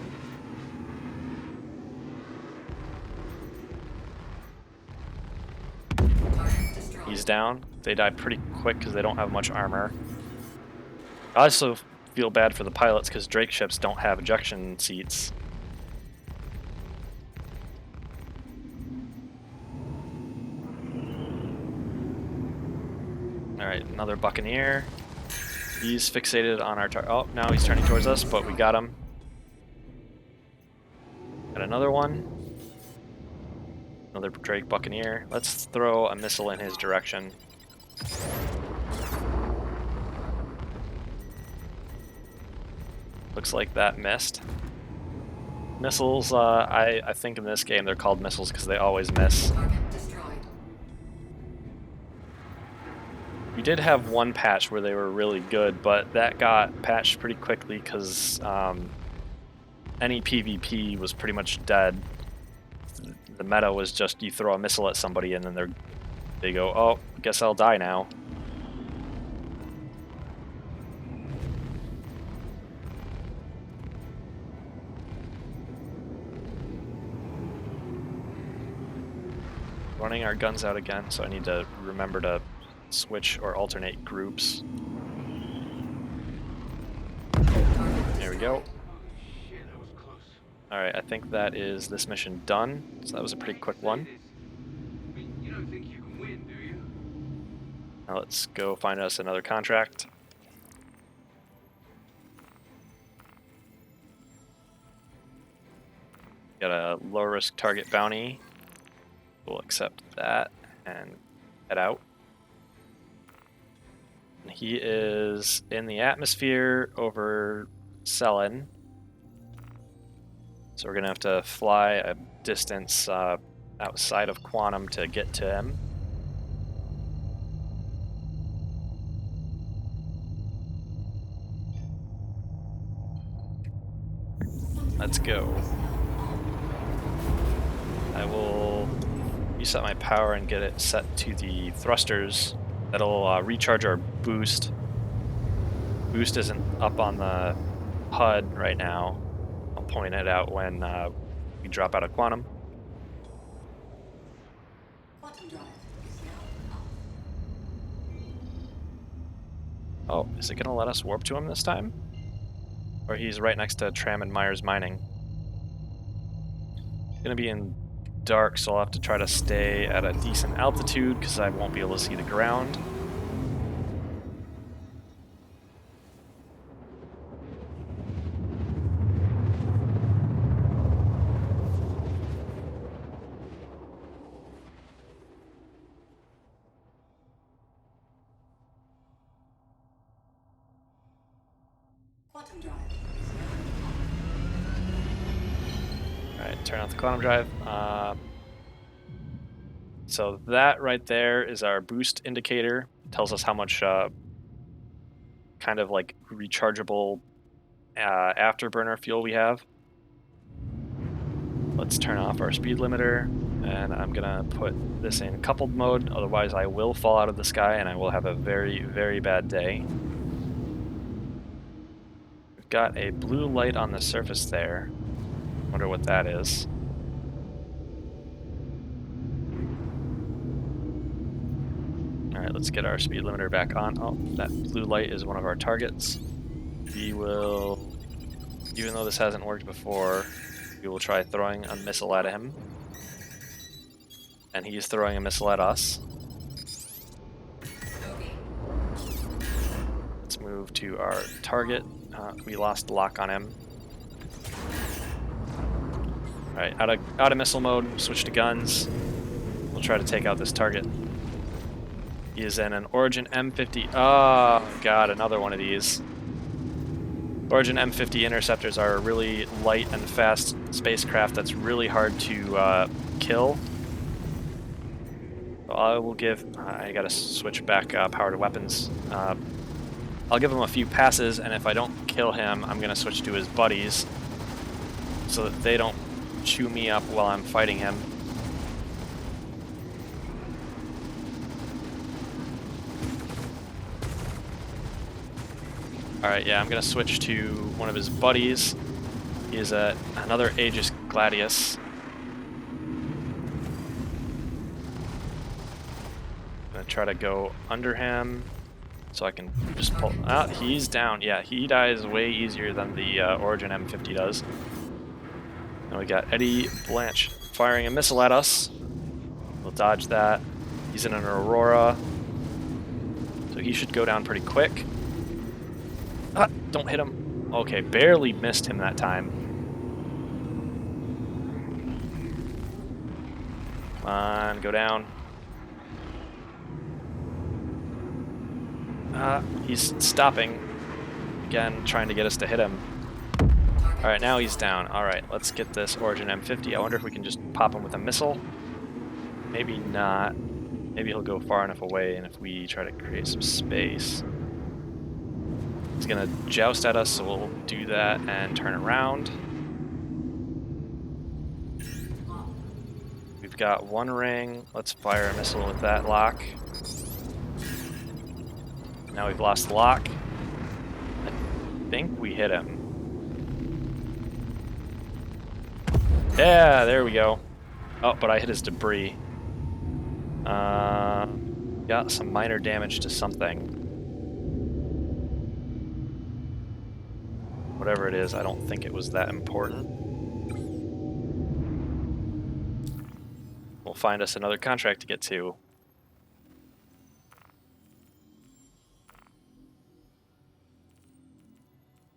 He's down. They die pretty quick because they don't have much armor. I also feel bad for the pilots because Drake ships don't have ejection seats. Alright, another Buccaneer. He's fixated on our target. Oh, now he's turning towards us, but we got him. Got another one. Another Drake Buccaneer. Let's throw a missile in his direction. Looks like that missed. Missiles, I think in this game they're called missiles because they always miss.
Target destroyed.
We did have one patch where they were really good, but that got patched pretty quickly because any PvP was pretty much dead. The meta was just you throw a missile at somebody and then they go, oh, guess I'll die now. Running our guns out again, so I need to remember to switch or alternate groups. There we go.
Shit, that was close.
Alright, I think that is this mission done. So that was a pretty quick one.
I mean, you don't think you can win, do you?
Now let's go find us another contract. Got a low risk target bounty. We'll accept that and head out. And he is in the atmosphere over Selin. So we're gonna have to fly a distance outside of Quantum to get to him. Let's go. I will reset my power and get it set to the thrusters. That'll recharge our boost. Boost isn't up on the HUD right now. I'll point it out when we drop out of Quantum.
Quantum drive is now off.
Oh, is it gonna let us warp to him this time? Or he's right next to Tram and Myers Mining. Gonna be in dark, so I'll have to try to stay at a decent altitude because I won't be able to see the ground.
Quantum drive.
Alright, turn off the quantum drive. So that right there is our boost indicator. Tells us how much kind of like rechargeable afterburner fuel we have. Let's turn off our speed limiter, and I'm gonna put this in coupled mode, otherwise I will fall out of the sky and I will have a very, very bad day. We've got a blue light on the surface there. Wonder what that is. Alright, let's get our speed limiter back on. Oh, that blue light is one of our targets. We will, even though this hasn't worked before, we will try throwing a missile at him. And he's throwing a missile at us. Let's move to our target. We lost lock on him. Alright, out of missile mode, switch to guns. We'll try to take out this target. He is in an Origin M50. Oh god, another one of these. Origin M50 Interceptors are a really light and fast spacecraft that's really hard to kill. So I will give... I gotta switch back power to weapons. I'll give him a few passes, and if I don't kill him, I'm gonna switch to his buddies so that they don't chew me up while I'm fighting him. Alright, yeah, I'm gonna switch to one of his buddies. He is another Aegis Gladius. Gonna try to go under him so I can just pull. Ah, he's down. Yeah, he dies way easier than the Origin M50 does. And we got Eddie Blanche firing a missile at us. We'll dodge that. He's in an Aurora, so he should go down pretty quick. Ah, don't hit him. Okay, barely missed him that time. Come on, go down. He's stopping. Again, trying to get us to hit him. Alright, now he's down. Alright, let's get this Origin M50. I wonder if we can just pop him with a missile. Maybe not. Maybe he'll go far enough away, and if we try to create some space... He's gonna joust at us, so we'll do that and turn around. We've got one ring. Let's fire a missile with that lock. Now we've lost the lock. I think we hit him. Yeah, there we go. Oh, but I hit his debris. Got some minor damage to something. Whatever it is, I don't think it was that important. We'll find us another contract to get to.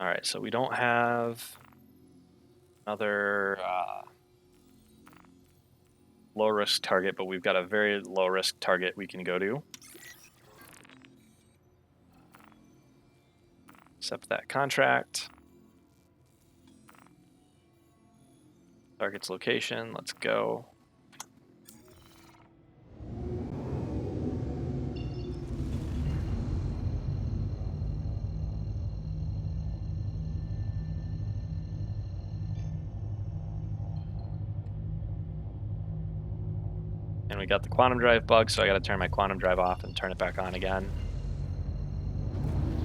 Alright, so we don't have another low-risk target, but we've got a very low-risk target we can go to. Accept that contract. Target's location, let's go. And we got the quantum drive bug, so I gotta turn my quantum drive off and turn it back on again.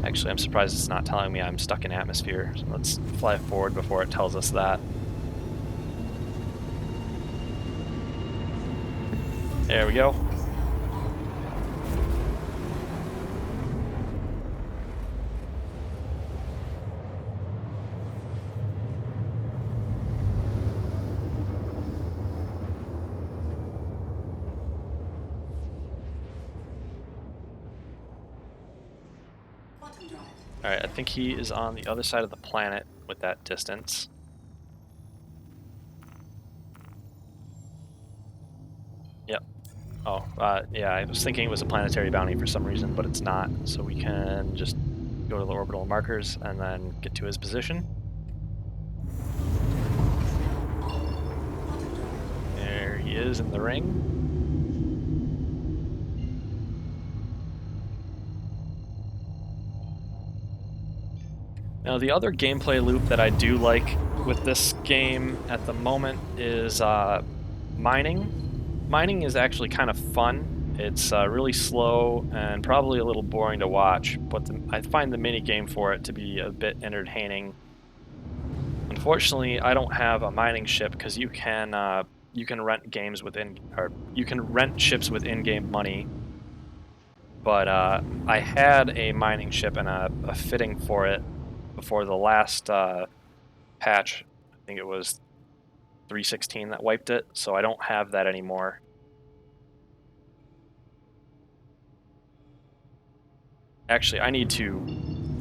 Actually, I'm surprised it's not telling me I'm stuck in atmosphere. So let's fly forward before it tells us that. There we go. Alright, I think he is on the other side of the planet with that distance. Yep. Oh, yeah, I was thinking it was a planetary bounty for some reason, but it's not. So we can just go to the orbital markers and then get to his position. There he is in the ring. Now, the other gameplay loop that I do like with this game at the moment is mining. Mining is actually kind of fun. It's really slow and probably a little boring to watch, but I find the mini game for it to be a bit entertaining. Unfortunately, I don't have a mining ship because you can rent games within, or you can rent ships with in-game money. But I had a mining ship and a fitting for it before the last patch. I think it was 3.16 that wiped it, so I don't have that anymore. Actually, I need to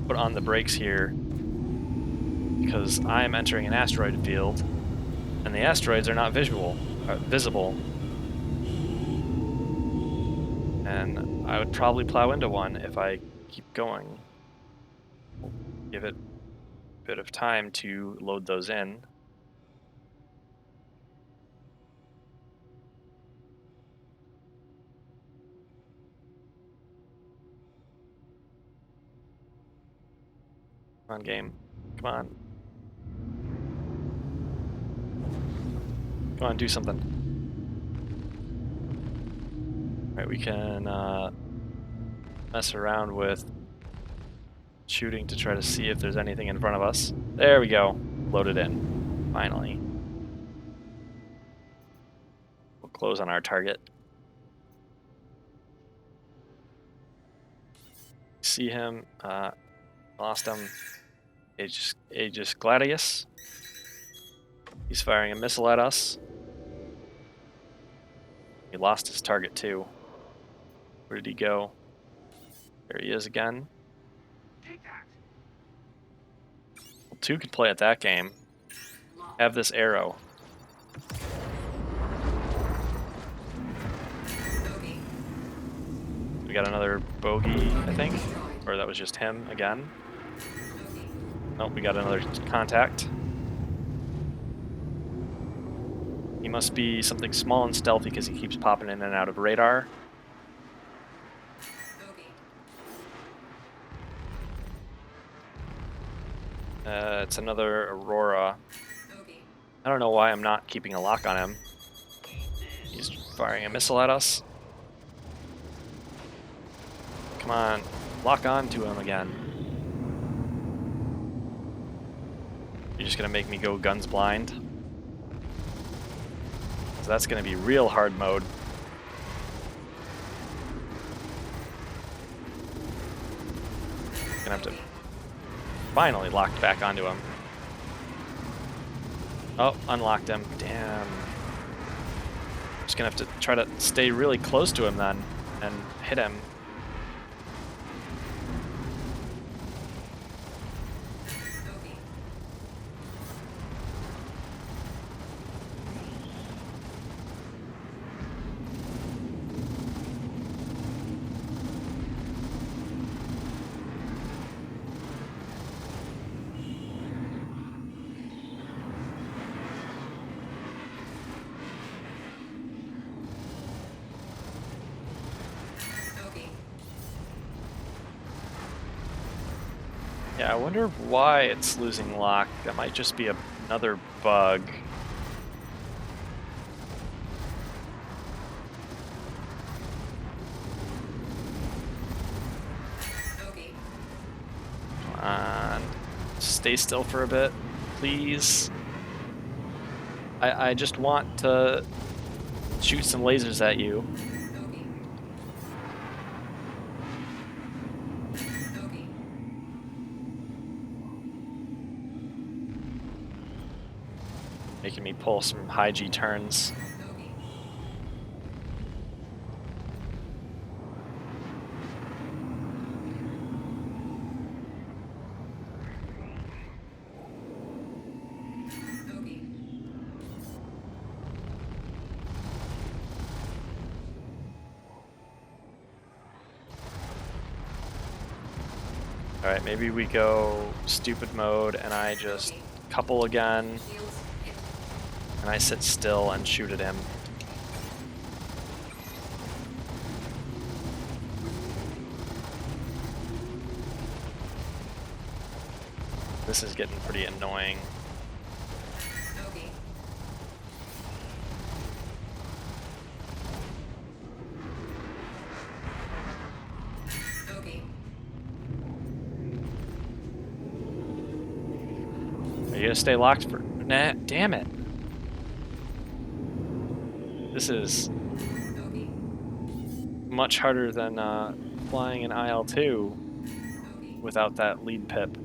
put on the brakes here because I'm entering an asteroid field, and the asteroids are not visible. And I would probably plow into one if I keep going. Give it a bit of time to load those in. Come on, game. Come on. Come on, do something. Alright, we can mess around with shooting to try to see if there's anything in front of us. There we go. Loaded in. Finally. We'll close on our target. See him. Lost him. Aegis Gladius. He's firing a missile at us. He lost his target too. Where did he go? There he is again. Well, two could play at that game. Have this arrow. We got another bogey, I think. Or that was just him again. Nope, we got another contact. He must be something small and stealthy because he keeps popping in and out of radar. It's another Aurora. I don't know why I'm not keeping a lock on him. He's firing a missile at us. Come on, lock on to him again. You're just gonna make me go guns blind. So that's gonna be real hard mode. Gonna have to finally lock back onto him. Oh, unlocked him. Damn. Just gonna have to try to stay really close to him then and hit him. Yeah, I wonder why it's losing lock. That might just be another bug. Come on. Stay still for a bit, please. I just want to shoot some lasers at you. Making me pull some high G turns. Alright, maybe we go stupid mode and I just couple again. And I sit still and shoot at him. This is getting pretty annoying. Are you gonna stay locked for? Nah, damn it. This is much harder than flying an IL-2 without that lead pip.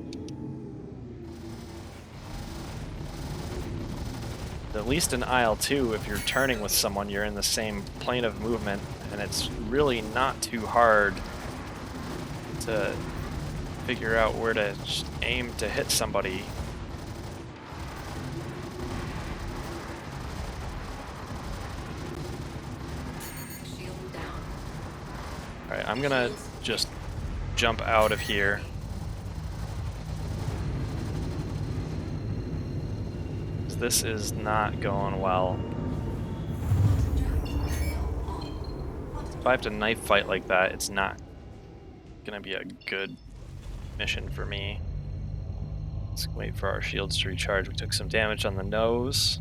At least in IL-2, if you're turning with someone, you're in the same plane of movement, and it's really not too hard to figure out where to aim to hit somebody. Alright, I'm gonna just jump out of here. This is not going well. If I have to knife fight like that, it's not gonna be a good mission for me. Let's wait for our shields to recharge. We took some damage on the nose.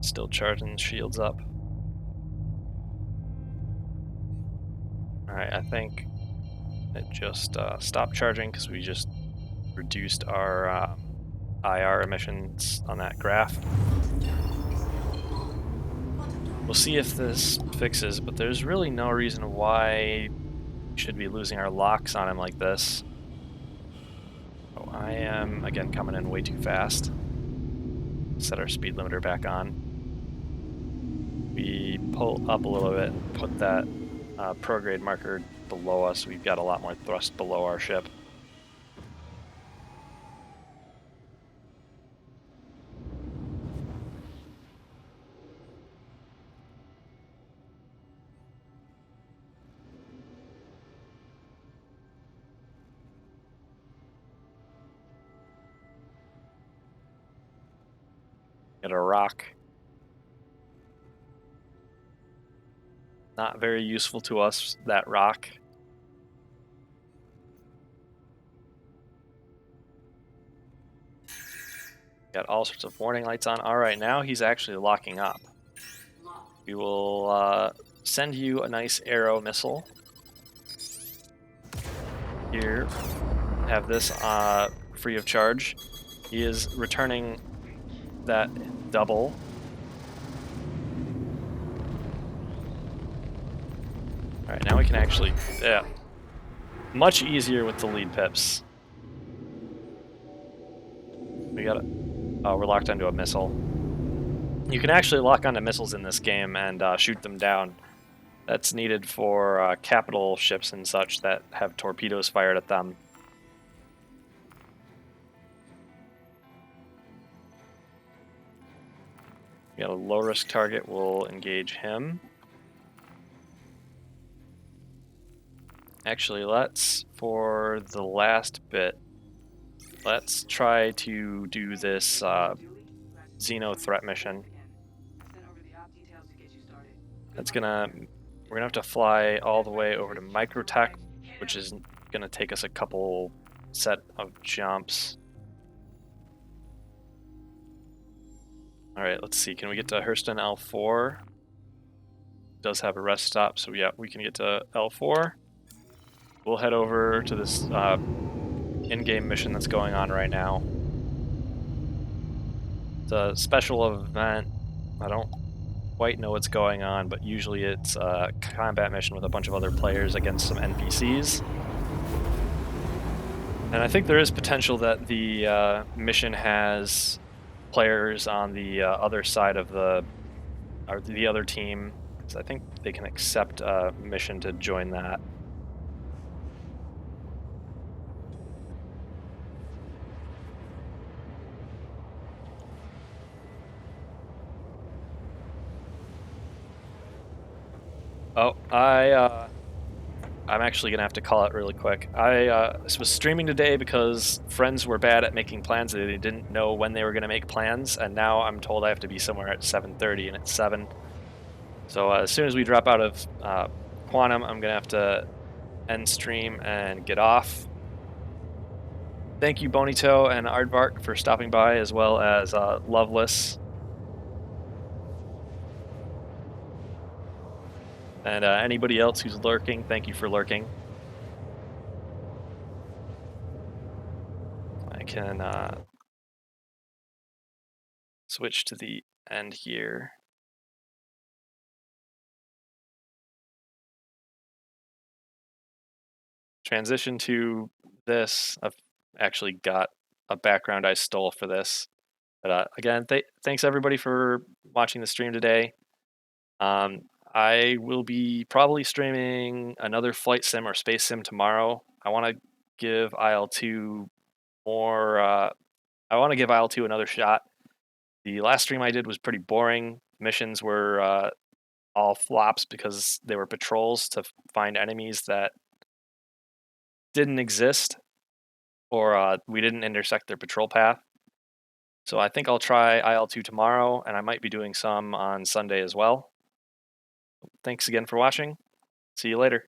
Still charging shields up. Alright, I think it just stopped charging because we just reduced our IR emissions on that graph. We'll see if this fixes, but there's really no reason why we should be losing our locks on him like this. Oh, I am, again, coming in way too fast. Set our speed limiter back on. We pull up a little bit and put that prograde marker below us. We've got a lot more thrust below our ship. Get a rock. Not very useful to us, that rock. Got all sorts of warning lights on. All right, now he's actually locking up. We will send you a nice arrow missile. Here, have this free of charge. He is returning that double. All right, now we can actually, yeah, much easier with the lead pips. We got it. Oh, we're locked onto a missile. You can actually lock onto missiles in this game and shoot them down. That's needed for capital ships and such that have torpedoes fired at them. We got a low risk target, we'll engage him. Actually, for the last bit, let's try to do this Xeno threat mission. We're gonna have to fly all the way over to Microtech, which is gonna take us a couple set of jumps. All right, let's see. Can we get to Hurston L4? It does have a rest stop, so yeah, we can get to L4. We'll head over to this in-game mission that's going on right now. It's a special event. I don't quite know what's going on, but usually it's a combat mission with a bunch of other players against some NPCs. And I think there is potential that the mission has players on the other side of the other team, because I think they can accept a mission to join that. Oh, I'm actually gonna have to call it really quick. I was streaming today because friends were bad at making plans. They didn't know when they were gonna make plans, and now I'm told I have to be somewhere at 7:30, and it's 7. So as soon as we drop out of Quantum, I'm gonna have to end stream and get off. Thank you, Bonito and Aardvark, for stopping by, as well as Loveless. And anybody else who's lurking, thank you for lurking. I can switch to the end here. Transition to this. I've actually got a background I stole for this. But again, thanks everybody for watching the stream today. I will be probably streaming another flight sim or space sim tomorrow. I want to give IL2 more. I want to give IL2 another shot. The last stream I did was pretty boring. Missions were all flops because they were patrols to find enemies that didn't exist, or we didn't intersect their patrol path. So I think I'll try IL2 tomorrow, and I might be doing some on Sunday as well. Thanks again for watching. See you later.